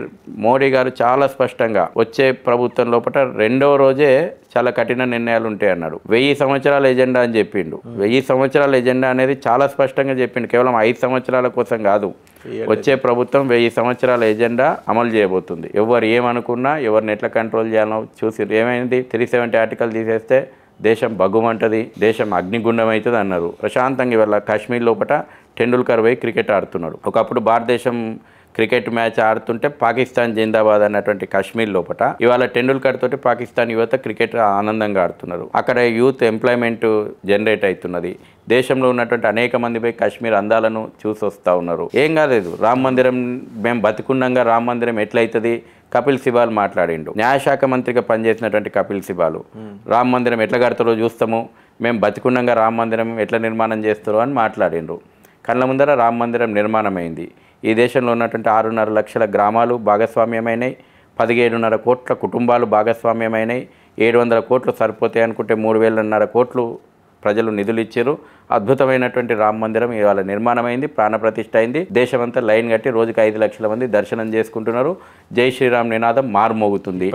మోడీ గారు చాలా స్పష్టంగా వచ్చే ప్రభుత్వం లోపల 2వ రోజే చాలా కఠిన నిర్ణయాలు ఉంటాయి అన్నాడు. 1000 సంవత్సరాల ఎజెండా అని చెప్పిండు. 1000 సంవత్సరాల ఎజెండా అనేది చాలా స్పష్టంగా చెప్పిండు. కేవలం 5 సంవత్సరాల కోసం కాదు. వచ్చే ప్రభుత్వం 1000 సంవత్సరాల ఎజెండా అమలు చేయబోతుంది. ఎవరు ఏమనుకున్నా, ఎవరిని ఎట్లా కంట్రోల్ చేయాలో చూసి ఏమైంది. 370 ఆర్టికల్ తీసేస్తే దేశం బగ్గుమంటది, దేశం అగ్నిగుండం అవుతుంది అన్నారు. ప్రశాంతంగా ఇవాళ కాశ్మీర్ లోపల టెండూల్కర్ పోయి క్రికెట్ ఆడుతున్నాడు. ఒకప్పుడు భారతదేశం క్రికెట్ మ్యాచ్ ఆడుతుంటే పాకిస్తాన్ జిందాబాద్ అన్నటువంటి కాశ్మీర్ లోపల ఇవాళ టెండూల్కర్ తోటి పాకిస్తాన్ యువత క్రికెట్ ఆనందంగా ఆడుతున్నారు. అక్కడ యూత్ ఎంప్లాయ్మెంట్ జనరేట్ అవుతున్నది. దేశంలో ఉన్నటువంటి అనేక మంది పోయి కాశ్మీర్ అందాలను చూసి వస్తూ ఉన్నారు. ఏం కాలేదు. రామ మందిరం మేము బతికుండంగా రామ మందిరం ఎట్లయితుంది. కపిల్ సిబాల్ మాట్లాడిండు. న్యాయశాఖ మంత్రిగా పనిచేసినటువంటి కపిల్ సిబాలు రామ మందిరం ఎట్లా కడతారో చూస్తాము, మేము బతికుండంగా రామ మందిరం ఎట్లా నిర్మాణం చేస్తారో అని మాట్లాడిండ్రు. కళ్ళ ముందర రామ మందిరం నిర్మాణమైంది. ఈ దేశంలో ఉన్నటువంటి 6.5 లక్షల గ్రామాలు భాగస్వామ్యమైనవి, 17.5 కోట్ల కుటుంబాలు భాగస్వామ్యమైనవి. 700 కోట్లు సరిపోతాయి అనుకుంటే 3,500 కోట్లు ప్రజలు నిధులు ఇచ్చారు. అద్భుతమైనటువంటి రామ మందిరం ఇవాళ నిర్మాణమైంది, ప్రాణప్రతిష్ఠ అయింది. దేశమంతా లైన్ కట్టి రోజుకి 5 లక్షల మంది దర్శనం చేసుకుంటున్నారు. జై శ్రీరామ్ నినాదం మారుమోగుతుంది.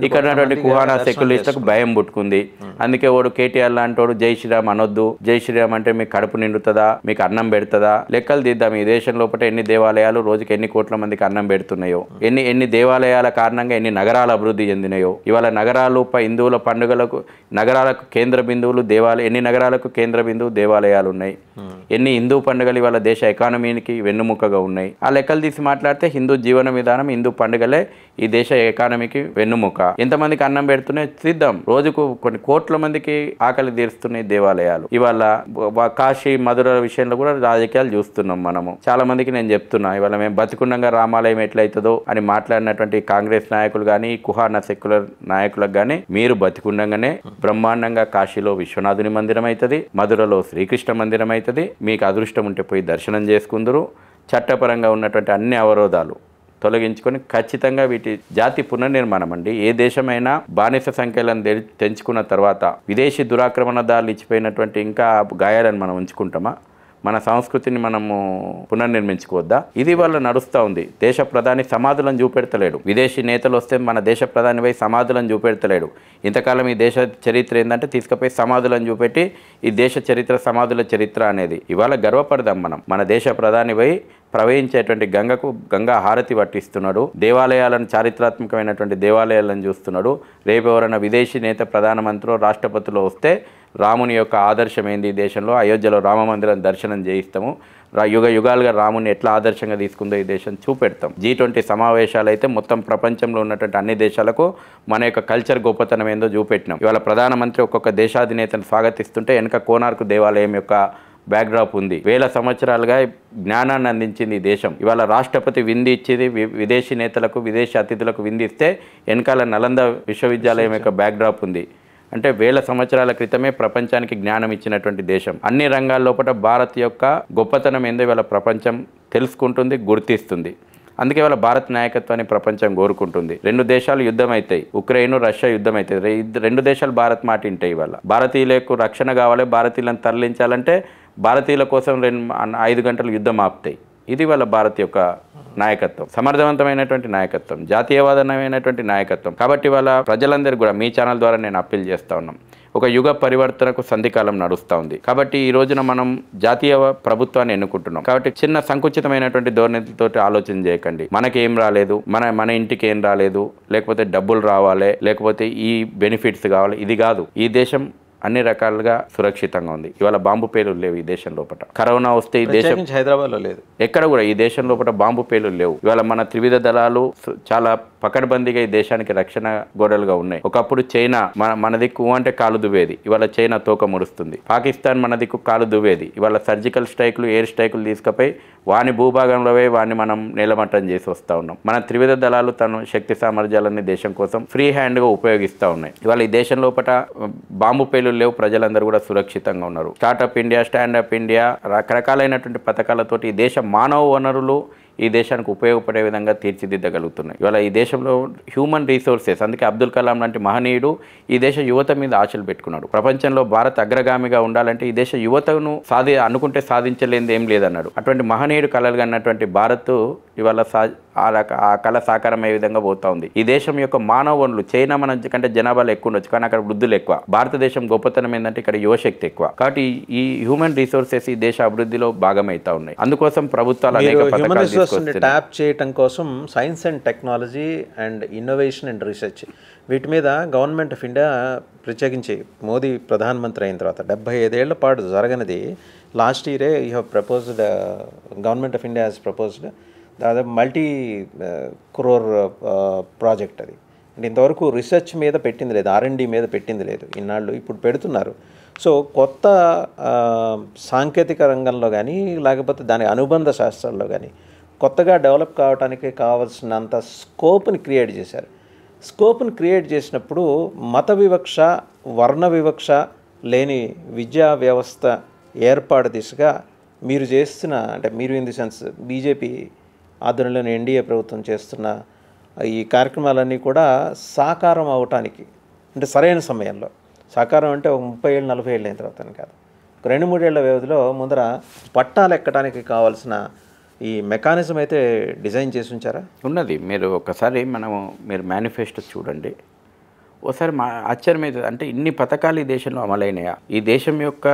ఇక్కడ ఉన్నటువంటి కుహానా సెక్యులరిస్టులకు భయం పుట్టుకుంది. అందుకే వాడు కేటీఆర్ లాంటి వాడు జై శ్రీరామ్ అనొద్దు, జై శ్రీరామ్ అంటే మీకు కడుపు నిండుతుందా, మీకు అన్నం పెడుతుందా, లెక్కలు తీద్దాం. ఈ దేశం లోపల ఎన్ని దేవాలయాలు రోజుకి ఎన్ని కోట్ల మందికి అన్నం పెడుతున్నాయో, ఎన్ని దేవాలయాల కారణంగా ఎన్ని నగరాలు అభివృద్ధి చెందినాయో. ఇవాళ నగరాలు హిందువుల పండుగలకు నగరాలకు కేంద్ర బిందువులు దేవాలయ, ఎన్ని నగరాలకు కేంద్ర బిందువు దేవాలయాలు ఉన్నాయి. ఎన్ని హిందూ పండుగలు ఇవాళ దేశ ఎకానమీకి వెన్నుముకగా ఉన్నాయి. ఆ లెక్కలు తీసి మాట్లాడితే హిందూ జీవన విధానం, హిందూ పండుగలే ఈ దేశ ఎకానమీకి వెన్నుముక. ఎంతమందికి అన్నం పెడుతున్నాయి చూద్దాం. రోజుకు కొన్ని కోట్ల మందికి ఆకలి తీరుస్తున్నాయి దేవాలయాలు. ఇవాళ కాశీ, మధుర విషయంలో కూడా రాజకీయాలు చూస్తున్నాం మనము. చాలా మందికి నేను చెప్తున్నా, ఇవాళ మేము బతికుండంగా రామాలయం ఎట్లయితుందో అని మాట్లాడినటువంటి కాంగ్రెస్ నాయకులు కానీ, కుహానా సెక్యులర్ నాయకులకు కానీ, మీరు బతికుండంగానే బ్రహ్మాండంగా కాశీలో విశ్వనాథుని మందిరం అవుతుంది, మధురలో శ్రీకృష్ణ మందిరం అవుతుంది. మీకు అదృష్టం ఉంటే పోయి దర్శనం చేసుకుందరు. చట్టపరంగా ఉన్నటువంటి అన్ని అవరోధాలు తొలగించుకొని ఖచ్చితంగా వీటి జాతి పునర్నిర్మాణం అండి. ఏ దేశమైనా బానిస సంఖ్యలను తెంచుకున్న తర్వాత విదేశీ దురాక్రమణదారులు ఇచ్చిపోయినటువంటి ఇంకా గాయాలను మనం ఉంచుకుంటామా? మన సంస్కృతిని మనము పునర్నిర్మించుకోవద్దా? ఇది వల్ల నడుస్తూ ఉంది. దేశ ప్రధాని సమాధులను చూపెడతలేడు. విదేశీ నేతలు వస్తే మన దేశ ప్రధాని పోయి సమాధులను చూపెడతలేడు. ఇంతకాలం ఈ దేశ చరిత్ర ఏంటంటే తీసుకుపోయి సమాధులను చూపెట్టి ఈ దేశ చరిత్ర సమాధుల చరిత్ర అనేది. ఇవాళ గర్వపడదాం మనం. మన దేశ ప్రధాని పోయి ప్రవహించేటువంటి గంగకు గంగా హారతి పట్టిస్తున్నాడు. దేవాలయాలను, చారిత్రాత్మకమైనటువంటి దేవాలయాలను చూస్తున్నాడు. రేపు ఎవరైనా విదేశీ నేత ప్రధానమంత్రిలో రాష్ట్రపతిలో వస్తే రాముని యొక్క ఆదర్శం ఏంది ఈ దేశంలో? అయోధ్యలో రామ మందిరం దర్శనం చేయిస్తాము. యుగ యుగాలుగా రాముని ఎట్లా ఆదర్శంగా తీసుకుందో ఈ దేశం చూపెడతాం. G20 సమావేశాలు అయితే మొత్తం ప్రపంచంలో ఉన్నటువంటి అన్ని దేశాలకు మన యొక్క కల్చర్ గొప్పతనం ఏందో చూపెట్టినాం. ఇవాళ ప్రధానమంత్రి ఒక్కొక్క దేశాధినేతను స్వాగతిస్తుంటే వెనక కోనార్కు దేవాలయం యొక్క బ్యాక్డ్రాప్ ఉంది. వేల సంవత్సరాలుగా జ్ఞానాన్ని అందించింది ఈ దేశం. ఇవాళ రాష్ట్రపతి విందు ఇచ్చేది విదేశీ నేతలకు, విదేశీ అతిథులకు విందిస్తే వెనకాల నలంద విశ్వవిద్యాలయం యొక్క బ్యాక్డ్రాప్ ఉంది. అంటే వేల సంవత్సరాల క్రితమే ప్రపంచానికి జ్ఞానం ఇచ్చినటువంటి దేశం. అన్ని రంగాల్లోపట భారత్ యొక్క గొప్పతనం ఏందో ఇవాళ ప్రపంచం తెలుసుకుంటుంది, గుర్తిస్తుంది. అందుకే ఇవాళ భారత్ నాయకత్వాన్ని ప్రపంచం కోరుకుంటుంది. 2 దేశాలు యుద్ధం అవుతాయి, ఉక్రెయిన్, రష్యా యుద్ధం అవుతాయి. 2 దేశాలు భారత్ మాట వింటాయి. ఇవాళ భారతీయులకు రక్షణ కావాలి, భారతీయులను తరలించాలంటే భారతీయుల కోసం 5 గంటలు యుద్ధం ఆపుతాయి. ఇది వాళ్ళ భారత్ యొక్క నాయకత్వం, సమర్థవంతమైనటువంటి నాయకత్వం, జాతీయవాదమైనటువంటి నాయకత్వం. కాబట్టి వాళ్ళ ప్రజలందరికీ కూడా మీ ఛానల్ ద్వారా నేను అప్పీల్ చేస్తూ ఉన్నాం. ఒక యుగ పరివర్తనకు సంధికాలం నడుస్తూ ఉంది. కాబట్టి ఈ రోజున మనం జాతీయ ప్రభుత్వాన్ని ఎన్నుకుంటున్నాం. కాబట్టి చిన్న సంకుచితమైనటువంటి ధోరణితో ఆలోచన చేయకండి. మనకేం రాలేదు, మన ఇంటికి ఏం రాలేదు, లేకపోతే డబ్బులు రావాలి, లేకపోతే ఈ బెనిఫిట్స్ కావాలి, ఇది కాదు. ఈ దేశం అన్ని రకాలుగా సురక్షితంగా ఉంది. ఇవాళ బాంబు పేలులు లేవు ఈ దేశం లోపల. కరోనా వస్తే ఈ దేశం హైదరాబాద్లో లేదు, ఎక్కడ కూడా ఈ దేశం లోపల బాంబు పేలులు లేవు. ఇవాళ మన త్రివిధ దళాలు చాలా పకడ్బందీగా ఈ దేశానికి రక్షణ గోడలుగా ఉన్నాయి. ఒకప్పుడు చైనా మన దిక్కు అంటే కాలు దువ్వేది, ఇవాళ చైనా తోక ముడుస్తుంది. పాకిస్తాన్ మన దిక్కు కాలు దువ్వేది, ఇవాళ సర్జికల్ స్ట్రైకులు, ఎయిర్ స్ట్రైకులు తీసుకుపోయి వాని భూభాగంలో వాడిని మనం నేలమట్టం చేసి వస్తూ ఉన్నాం. మన త్రివిధ దళాలు తన శక్తి సామర్థ్యాలన్నీ దేశం కోసం ఫ్రీ హ్యాండ్గా ఉపయోగిస్తూ ఉన్నాయి. ఇవాళ ఈ దేశం లోపల బాంబు పేలులు లేవు, ప్రజలందరూ కూడా సురక్షితంగా ఉన్నారు. స్టార్టప్ ఇండియా, స్టాండప్ ఇండియా, రకరకాలైనటువంటి పథకాలతోటి ఈ దేశ మానవ వనరులు ఈ దేశానికి ఉపయోగపడే విధంగా తీర్చిదిద్దగలుగుతున్నాయి. ఇవాళ ఈ దేశంలో హ్యూమన్ రీసోర్సెస్, అందుకే అబ్దుల్ కలాం లాంటి మహనీయుడు ఈ దేశ యువత మీద ఆశలు పెట్టుకున్నాడు. ప్రపంచంలో భారత్ అగ్రగామిగా ఉండాలంటే ఈ దేశ యువతను అనుకుంటే సాధించలేనిది ఏం లేదన్నాడు. అటువంటి మహనీయుడు కలలు అన్నటువంటి భారత్ ఇవాళ ఆ కళ సాకారమయ్యే విధంగా పోతా ఉంది. ఈ దేశం యొక్క మానవ వనరులు, చైనా మన కంటే జనాభాలో ఎక్కువ ఉండొచ్చు, కానీ అక్కడ వృద్ధులు ఎక్కువ. భారతదేశం గొప్పతనం ఏంటంటే ఇక్కడ యువశక్తి ఎక్కువ. కాబట్టి ఈ హ్యూమన్ రీసోర్సెస్ ఈ దేశ అభివృద్ధిలో భాగమైతా ఉన్నాయి. అందుకోసం ప్రభుత్వాలు అనేక పథకాలు ట్యాప్ చేయటం కోసం science and technology and innovation and research, వీటి మీద గవర్నమెంట్ ఆఫ్ ఇండియా ప్రత్యేకించి మోదీ ప్రధానమంత్రి అయిన తర్వాత 75 ఏళ్ల పాటు జరగనిది లాస్ట్ ఇయరే you have proposed, government of India has proposed దాదాపు మల్టీ క్రోర్ ప్రాజెక్ట్. అది అంటే ఇంతవరకు రీసెర్చ్ మీద పెట్టింది లేదు, R&D మీద పెట్టింది లేదు ఇన్నాళ్ళు, ఇప్పుడు పెడుతున్నారు. సో కొత్త సాంకేతిక రంగంలో కానీ లేకపోతే దాని అనుబంధ శాస్త్రాల్లో కానీ కొత్తగా డెవలప్ కావడానికి కావాల్సినంత స్కోప్ని క్రియేట్ చేశారు. స్కోప్ని క్రియేట్ చేసినప్పుడు మత వివక్ష, వర్ణ వివక్ష లేని విద్యా వ్యవస్థ ఏర్పాటు దిశగా మీరు చేస్తున్న, అంటే మీరు ఇన్ ది సెన్స్ బీజేపీ ఆధ్వర్యంలోని ఎన్డీఏ ప్రభుత్వం చేస్తున్న ఈ కార్యక్రమాలన్నీ కూడా సాకారం అవటానికి, అంటే సరైన సమయంలో సాకారం అంటే ఒక 30 ఏళ్ళు 40 ఏళ్ళు అయిన తర్వాత కాదు, 2-3 ఏళ్ల వ్యవధిలో ముందర పట్టాలు ఎక్కడానికి కావాల్సిన ఈ మెకానిజం అయితే డిజైన్ చేసి ఉంచారా? ఉన్నది. మీరు ఒకసారి మీరు మేనిఫెస్టో చూడండి, ఒకసారి ఆశ్చర్యం అవుతుంది. అంటే ఇన్ని పథకాలు ఈ దేశంలో అమలైనయా? ఈ దేశం యొక్క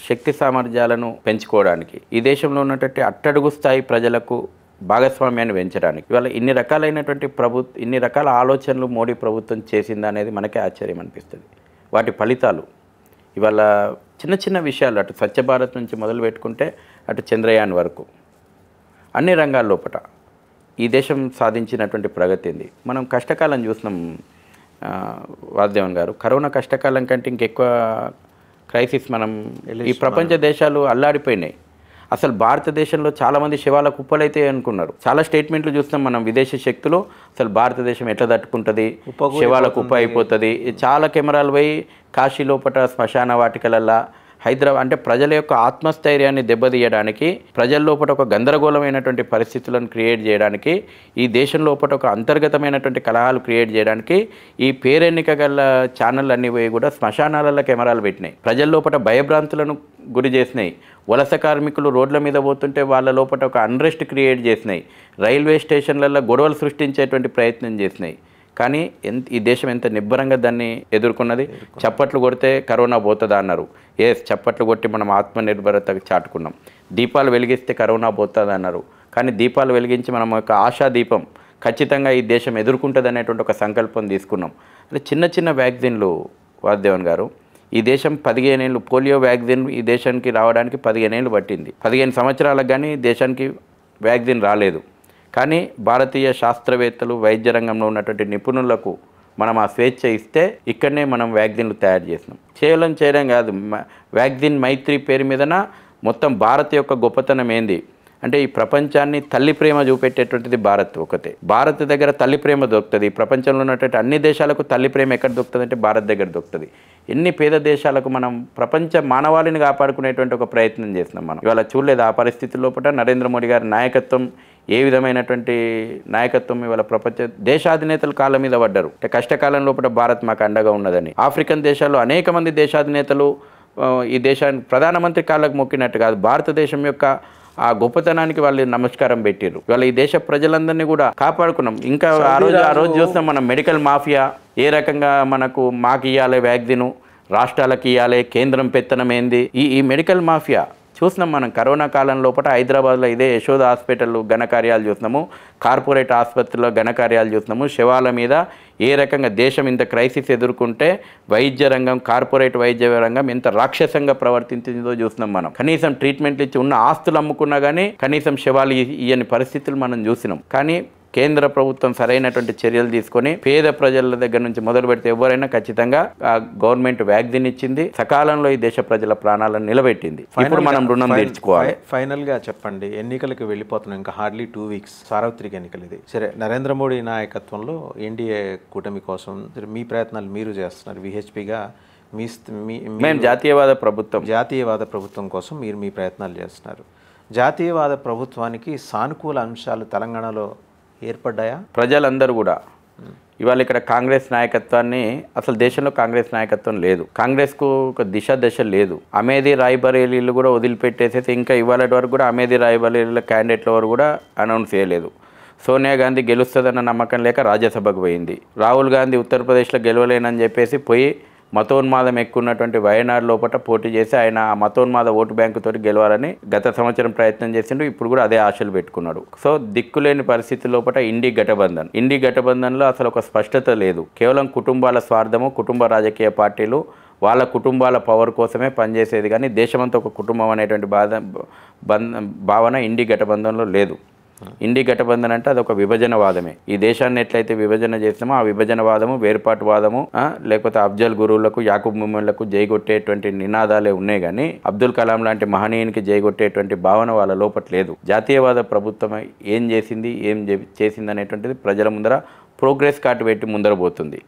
శక్తి సామర్థ్యాలను పెంచుకోవడానికి, ఈ దేశంలో ఉన్నటువంటి అట్టడుగు స్థాయి ప్రజలకు భాగస్వామ్యాన్ని పెంచడానికి ఇవాళ ఇన్ని రకాలైనటువంటి ఇన్ని రకాల ఆలోచనలు మోడీ ప్రభుత్వం చేసిందా అనేది మనకే ఆశ్చర్యం అనిపిస్తుంది. వాటి ఫలితాలు ఇవాళ చిన్న చిన్న విషయాలు, అటు స్వచ్ఛ భారత్ నుంచి మొదలు పెట్టుకుంటే అటు చంద్రయాన్ వరకు అన్ని రంగాల లోపల ఈ దేశం సాధించినటువంటి ప్రగతి ఏంది. మనం కష్టకాలం చూసినాం వాసుదేవన్ గారు. కరోనా కష్టకాలం కంటే ఇంకెక్కువ క్రైసిస్ ఈ ప్రపంచ దేశాలు అల్లాడిపోయినాయి. అసలు భారతదేశంలో చాలామంది శివాల కుప్పలైతే అనుకున్నారు. చాలా స్టేట్మెంట్లు చూస్తాం మనం, విదేశీ శక్తులు అసలు భారతదేశం ఎట్లా తట్టుకుంటుంది, శివాల కుప్ప అయిపోతుంది. చాలా కెమెరాలు పోయి కాశీ లోపల శ్మశాన వాటికలల్లా హైదరాబాద్ అంటే ప్రజల యొక్క ఆత్మస్థైర్యాన్ని దెబ్బతీయడానికి, ప్రజల లోపల ఒక గందరగోళమైనటువంటి పరిస్థితులను క్రియేట్ చేయడానికి, ఈ దేశం లోపల ఒక అంతర్గతమైనటువంటి కలహాలు క్రియేట్ చేయడానికి ఈ పేరెన్నిక గల ఛానళ్ళు అన్నీ పోయి కూడా శ్మశానాలలో కెమెరాలు పెట్టినాయి. ప్రజల లోపల భయభ్రాంతులను గురి చేసినాయి. వలస కార్మికులు రోడ్ల మీద పోతుంటే వాళ్ళ లోపల ఒక అన్రెస్ట్ క్రియేట్ చేసినాయి. రైల్వే స్టేషన్లలో గొడవలు సృష్టించేటువంటి ప్రయత్నం చేసినాయి. కానీ ఈ దేశం ఎంత నిబ్బరంగా దాన్ని ఎదుర్కొన్నది. చప్పట్లు కొడితే కరోనా పోతుందా అన్నారు. చప్పట్లు కొట్టి మనం ఆత్మనిర్భరత చాటుకున్నాం. దీపాలు వెలిగిస్తే కరోనా పోతుంది అన్నారు. కానీ దీపాలు వెలిగించి మనం ఒక ఆశా దీపం ఖచ్చితంగా ఈ దేశం ఎదుర్కొంటుంది అనేటువంటి ఒక సంకల్పం తీసుకున్నాం. అంటే చిన్న చిన్న వ్యాక్సిన్లు వాసుదేవన్ గారు, ఈ దేశం 15 ఏళ్ళు పోలియో వ్యాక్సిన్ ఈ దేశానికి రావడానికి 15 ఏళ్ళు పట్టింది. 15 సంవత్సరాలకు కానీ దేశానికి వ్యాక్సిన్ రాలేదు. కానీ భారతీయ శాస్త్రవేత్తలు, వైద్య రంగంలో ఉన్నటువంటి నిపుణులకు మనం ఆ స్వేచ్ఛ ఇస్తే ఇక్కడనే మనం వ్యాక్సిన్లు తయారు చేసినాం. చేయడం కాదు, వ్యాక్సిన్ మైత్రి పేరు మీదన మొత్తం భారత్ యొక్క గొప్పతనం ఏంది అంటే ఈ ప్రపంచాన్ని తల్లి ప్రేమ చూపెట్టేటువంటిది భారత్ ఒకటే. భారత్ దగ్గర తల్లి ప్రేమ దొరుకుతుంది. ప్రపంచంలో ఉన్నటువంటి అన్ని దేశాలకు తల్లి ప్రేమ ఎక్కడ దొరుకుతుంది అంటే భారత్ దగ్గర దొరుకుతుంది. ఎన్ని పేద దేశాలకు మనం ప్రపంచ మానవాళిని కాపాడుకునేటువంటి ఒక ప్రయత్నం చేస్తున్నాం. మనం ఇవాళ చూడలేదు ఆ పరిస్థితి లోపల నరేంద్ర మోడీ గారి నాయకత్వం, ఏ విధమైనటువంటి నాయకత్వం ఇవాళ ప్రపంచ దేశాధినేతలు కాళ్ళ మీద పడ్డారు. అంటే కష్టకాలం లోపల భారత్ మాకు అండగా ఉన్నదని. ఆఫ్రికన్ దేశాల్లో అనేక మంది దేశాధినేతలు ఈ దేశానికి ప్రధానమంత్రి కాళ్ళకు మొక్కినట్టు కాదు, భారతదేశం యొక్క ఆ గొప్పతనానికి వాళ్ళు నమస్కారం పెట్టారు. ఇవాళ ఈ దేశ ప్రజలందరినీ కూడా కాపాడుకున్నాం. ఇంకా ఆ రోజు చూస్తాం మనం మెడికల్ మాఫియా ఏ రకంగా మాకు ఇవ్వాలి వ్యాక్సిన్ రాష్ట్రాలకు ఇవ్వాలి, కేంద్రం పెత్తనం ఏంది, ఈ మెడికల్ మాఫియా చూసినాం మనం. కరోనా కాలం లోపల హైదరాబాద్లో ఇదే యశోద హాస్పిటల్ ఘనకార్యాలు చూసినాము, కార్పొరేట్ ఆసుపత్రుల్లో ఘనకార్యాలు చూసినాము. శవాల మీద ఏ రకంగా దేశం ఇంత క్రైసిస్ ఎదుర్కొంటే వైద్య రంగం, కార్పొరేట్ వైద్య రంగం ఎంత రాక్షసంగా ప్రవర్తించిందో చూసినాం మనం. కనీసం ట్రీట్మెంట్లు ఇచ్చి ఉన్న ఆస్తులు అమ్ముకున్నా కానీ కనీసం శవాలు ఇయ్యని పరిస్థితులు మనం చూసినాం. కానీ కేంద్ర ప్రభుత్వం సరైనటువంటి చర్యలు తీసుకొని పేద ప్రజల దగ్గర నుంచి మొదలు పెడితే ఎవరైనా ఖచ్చితంగా గవర్నమెంట్ వ్యాక్సిన్ ఇచ్చింది, సకాలంలో ఈ దేశ ప్రజల ప్రాణాలను నిలబెట్టింది. ఇప్పుడు మనం రుణం తీర్చుకోవాలి. ఫైనల్ గా చెప్పండి, ఎన్నికలకు వెళ్ళిపోతున్నాం, ఇంకా హార్డ్లీ 2 weeks, సార్వత్రిక ఎన్నికలు. ఇది సరే, నరేంద్ర మోడీ నాయకత్వంలో ఎన్డీఏ కూటమి కోసం మీ ప్రయత్నాలు మీరు చేస్తున్నారు. విహెచ్పిగా మేము జాతీయవాద ప్రభుత్వం కోసం మీరు మీ ప్రయత్నాలు చేస్తున్నారు. జాతీయవాద ప్రభుత్వానికి సానుకూల అంశాలు తెలంగాణలో ఏర్పడ్డాయా? ప్రజలందరూ కూడా ఇవాళ ఇక్కడ కాంగ్రెస్ నాయకత్వాన్ని, అసలు దేశంలో కాంగ్రెస్ నాయకత్వం లేదు, కాంగ్రెస్కు ఒక దశ లేదు. అమేధీ రాయ్బరేలీలు కూడా వదిలిపెట్టేసేసి ఇంకా ఇవాళ వరకు కూడా అమేధీ రాయ్బరేలీల క్యాండిడేట్ల వరకు కూడా అనౌన్స్ చేయలేదు. సోనియా గాంధీ గెలుస్తుందన్న నమ్మకం లేక రాజ్యసభకు పోయింది. రాహుల్ గాంధీ ఉత్తరప్రదేశ్లో గెలవలేనని చెప్పేసి పోయి మతోన్మాదం ఎక్కున్నటువంటి వయనాడ్ లోపల పోటీ చేసి ఆయన ఆ మతోన్మాద ఓటు బ్యాంకుతో గెలవాలని గత సంవత్సరం ప్రయత్నం చేసిండు. ఇప్పుడు కూడా అదే ఆశలు పెట్టుకున్నాడు. సో దిక్కులేని పరిస్థితి లోపల ఇండి గఠబంధన్లో అసలు ఒక స్పష్టత లేదు. కేవలం కుటుంబాల స్వార్థము, కుటుంబ రాజకీయ పార్టీలు వాళ్ళ కుటుంబాల పవర్ కోసమే పనిచేసేది, కానీ దేశమంతా ఒక కుటుంబం అనేటువంటి భావన ఇండి గఠబంధన్లో లేదు. ఇండి గఠబంధన్ అంటే అదొక విభజనవాదమే. ఈ దేశాన్ని ఎట్లయితే విభజన చేస్తామో ఆ విభజనవాదము, వేర్పాటువాదము, లేకపోతే అఫ్జల్ గురువులకు, యాకూబ్ మొమెన్లకు జైగొట్టేటువంటి నినాదాలే ఉన్నాయి, కానీ అబ్దుల్ కలాం లాంటి మహనీయునికి జైగొట్టేటువంటి భావన వాళ్ళ లోపల లేదు. జాతీయవాద ప్రభుత్వం ఏం చేసింది, చేసింది అనేటువంటిది ప్రజల ముందర ప్రోగ్రెస్ కార్డు పెట్టి ముందర పోతుంది.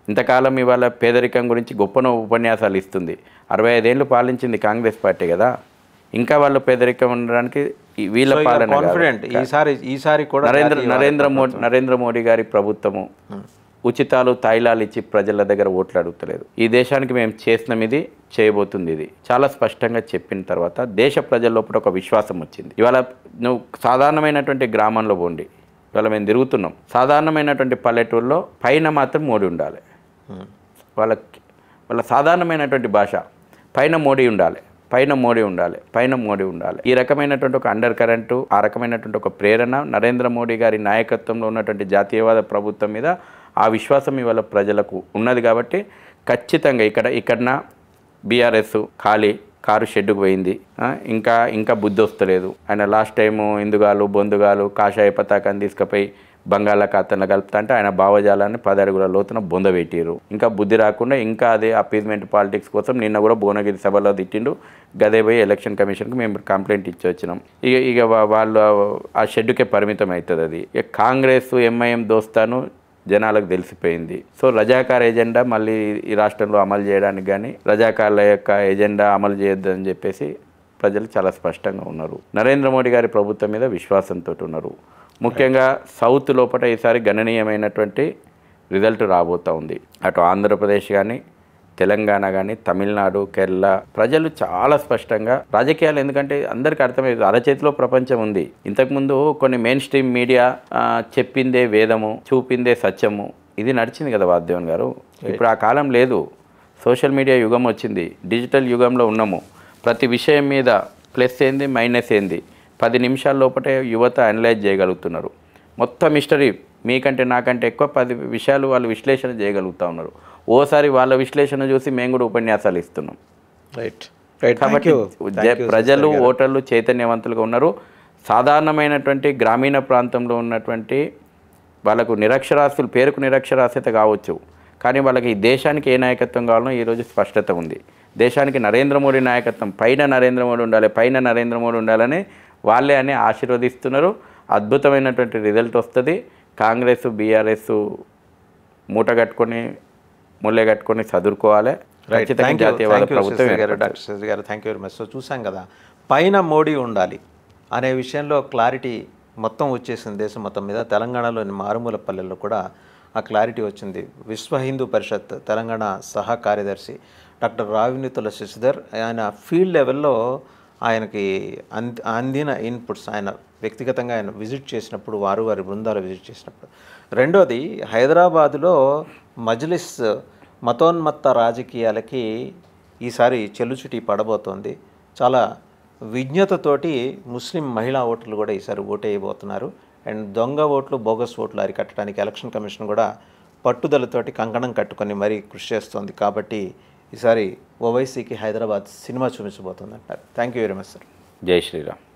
ఇంతకాలం ఇవాళ పేదరికం గురించి గొప్ప ఉపన్యాసాలు ఇస్తుంది. 65 ఏళ్ళు పాలించింది కాంగ్రెస్ పార్టీ కదా, ఇంకా వాళ్ళు పేదరికం ఉండడానికి వీళ్ళ పాలన. ఈసారి కూడా నరేంద్ర మోడీ గారి ప్రభుత్వము ఉచితాలు, తాయిలాలు ఇచ్చి ప్రజల దగ్గర ఓట్లు అడుగుతలేదు. ఈ దేశానికి మేము చేసినాం, ఇది చేయబోతుంది, ఇది చాలా స్పష్టంగా చెప్పిన తర్వాత దేశ ప్రజల లోపల ఒక విశ్వాసం వచ్చింది. ఇవాళ నువ్వు సాధారణమైనటువంటి గ్రామంలో పోండి, ఇవాళ మేము తిరుగుతున్నాం, సాధారణమైనటువంటి పల్లెటూరులో పైన మాత్రం మోడీ ఉండాలి. వాళ్ళ సాధారణమైనటువంటి భాష పైన మోడీ ఉండాలి, పైన మోడీ ఉండాలి. ఈ రకమైనటువంటి ఒక అండర్ కరెంటు, ఆ రకమైనటువంటి ఒక ప్రేరణ నరేంద్ర మోడీ గారి నాయకత్వంలో ఉన్నటువంటి జాతీయవాద ప్రభుత్వం మీద ఆ విశ్వాసం ఇవాళ ప్రజలకు ఉన్నది. కాబట్టి ఖచ్చితంగా ఇక్కడన బీఆర్ఎస్ కారు షెడ్డుకు పోయింది, ఇంకా బుద్ధి వస్తలేదు. ఆయన లాస్ట్ టైము ఇందుగాలు బొందుగాలు కాషాయ పతాకాన్ని తీసుకుపోయి బంగాళాఖాతంలో కలుపుతా అంటే ఆయన భావజాలాన్ని 10 అడుగుల లోతున బొందబెట్టిరు. ఇంకా బుద్ధి రాకుండా ఇంకా అదే అపీజ్మెంట్ పాలిటిక్స్ కోసం నిన్న కూడా భువనగిరి సభలో తిట్టిండు. గదే పోయి ఎలక్షన్ కమిషన్కి మేము కంప్లైంట్ ఇచ్చి వచ్చినాం. ఇక వాళ్ళు ఆ షెడ్డుకే పరిమితం అవుతుంది. అది ఇక కాంగ్రెస్ ఎంఐఎం దోస్తాను జనాలకు తెలిసిపోయింది. సో రజాకార్ ఎజెండా మళ్ళీ ఈ రాష్ట్రంలో అమలు చేయడానికి కానీ, రజాకార్ల యొక్క ఎజెండా అమలు చేయొద్దని చెప్పేసి ప్రజలు చాలా స్పష్టంగా ఉన్నారు. నరేంద్ర మోడీ గారి ప్రభుత్వం మీద విశ్వాసంతో ఉన్నారు. ముఖ్యంగా సౌత్ లోపల ఈసారి గణనీయమైనటువంటి రిజల్ట్ రాబోతూ ఉంది. అటు ఆంధ్రప్రదేశ్ కానీ, తెలంగాణ కానీ, తమిళనాడు, కేరళ ప్రజలు చాలా స్పష్టంగా రాజకీయాలు, ఎందుకంటే అందరికీ అర్థమయ్యేది అరచేతిలో ప్రపంచం ఉంది. ఇంతకుముందు కొన్ని మెయిన్ స్ట్రీమ్ మీడియా చెప్పిందే వేదము, చూపిందే సత్యము, ఇది నడిచింది కదా వాసుదేవన్ గారు. ఇప్పుడు ఆ కాలం లేదు. సోషల్ మీడియా యుగం వచ్చింది, డిజిటల్ యుగంలో ఉన్నాము. ప్రతి విషయం మీద ప్లస్ ఏంది, మైనస్ ఏంది 10 నిమిషాల లోపటే యువత అనలైజ్ చేయగలుగుతున్నారు. మొత్తం హిస్టరీ మీకంటే నాకంటే ఎక్కువ 10 విషయాలు వాళ్ళు విశ్లేషణ చేయగలుగుతూ ఉన్నారు. ఓసారి వాళ్ళ విశ్లేషణ చూసి మేము కూడా ఉపన్యాసాలు ఇస్తున్నాం. కాబట్టి ప్రజలు, ఓటర్లు చైతన్యవంతులుగా ఉన్నారు. సాధారణమైనటువంటి గ్రామీణ ప్రాంతంలో ఉన్నటువంటి వాళ్ళకు నిరక్షరాస్యులు, పేరుకు నిరక్షరాస్యత కావచ్చు, కానీ వాళ్ళకి ఈ దేశానికి ఏ నాయకత్వం కావాలనో ఈరోజు స్పష్టత ఉంది. దేశానికి నరేంద్ర మోడీ నాయకత్వం, పైన నరేంద్ర మోడీ ఉండాలని వాళ్ళే అని ఆశీర్వదిస్తున్నారు. అద్భుతమైనటువంటి రిజల్ట్ వస్తుంది. కాంగ్రెస్, బీఆర్ఎస్ మూట కట్టుకొని ముళ్ళే కట్టుకొని చదువుకోవాలి. జాతీయవాద ప్రభుత్వం. Thank you very much. So చూసాం కదా, పైన మోడీ ఉండాలి అనే విషయంలో క్లారిటీ మొత్తం వచ్చేసింది దేశం మొత్తం మీద. తెలంగాణలోని మారుమూల పల్లెల్లో కూడా ఆ క్లారిటీ వచ్చింది. విశ్వ హిందూ పరిషత్ తెలంగాణ సహా కార్యదర్శి డాక్టర్ రావినూతుల శశిధర్, ఆయన ఫీల్డ్ లెవెల్లో ఆయనకి అందిన ఇన్పుట్స్, ఆయన వ్యక్తిగతంగా ఆయన విజిట్ చేసినప్పుడు, వారి బృందాలు విజిట్ చేసినప్పుడు. రెండోది, హైదరాబాదులో మజ్లిస్ మతోన్మత్త రాజకీయాలకి ఈసారి చెల్లుచుటి పడబోతోంది. చాలా విజ్ఞతతోటి ముస్లిం మహిళా ఓటర్లు కూడా ఈసారి ఓటేయబోతున్నారు. అండ్ దొంగ ఓట్లు, బోగస్ ఓట్లు అరికట్టడానికి ఎలక్షన్ కమిషన్ కూడా పట్టుదలతోటి కంకణం కట్టుకొని మరీ కృషి చేస్తోంది. కాబట్టి ఈసారి ఓవైసీకి హైదరాబాద్ సినిమా చూపించబోతుంది అంటారు. Thank you very much sir. జై శ్రీరామ్.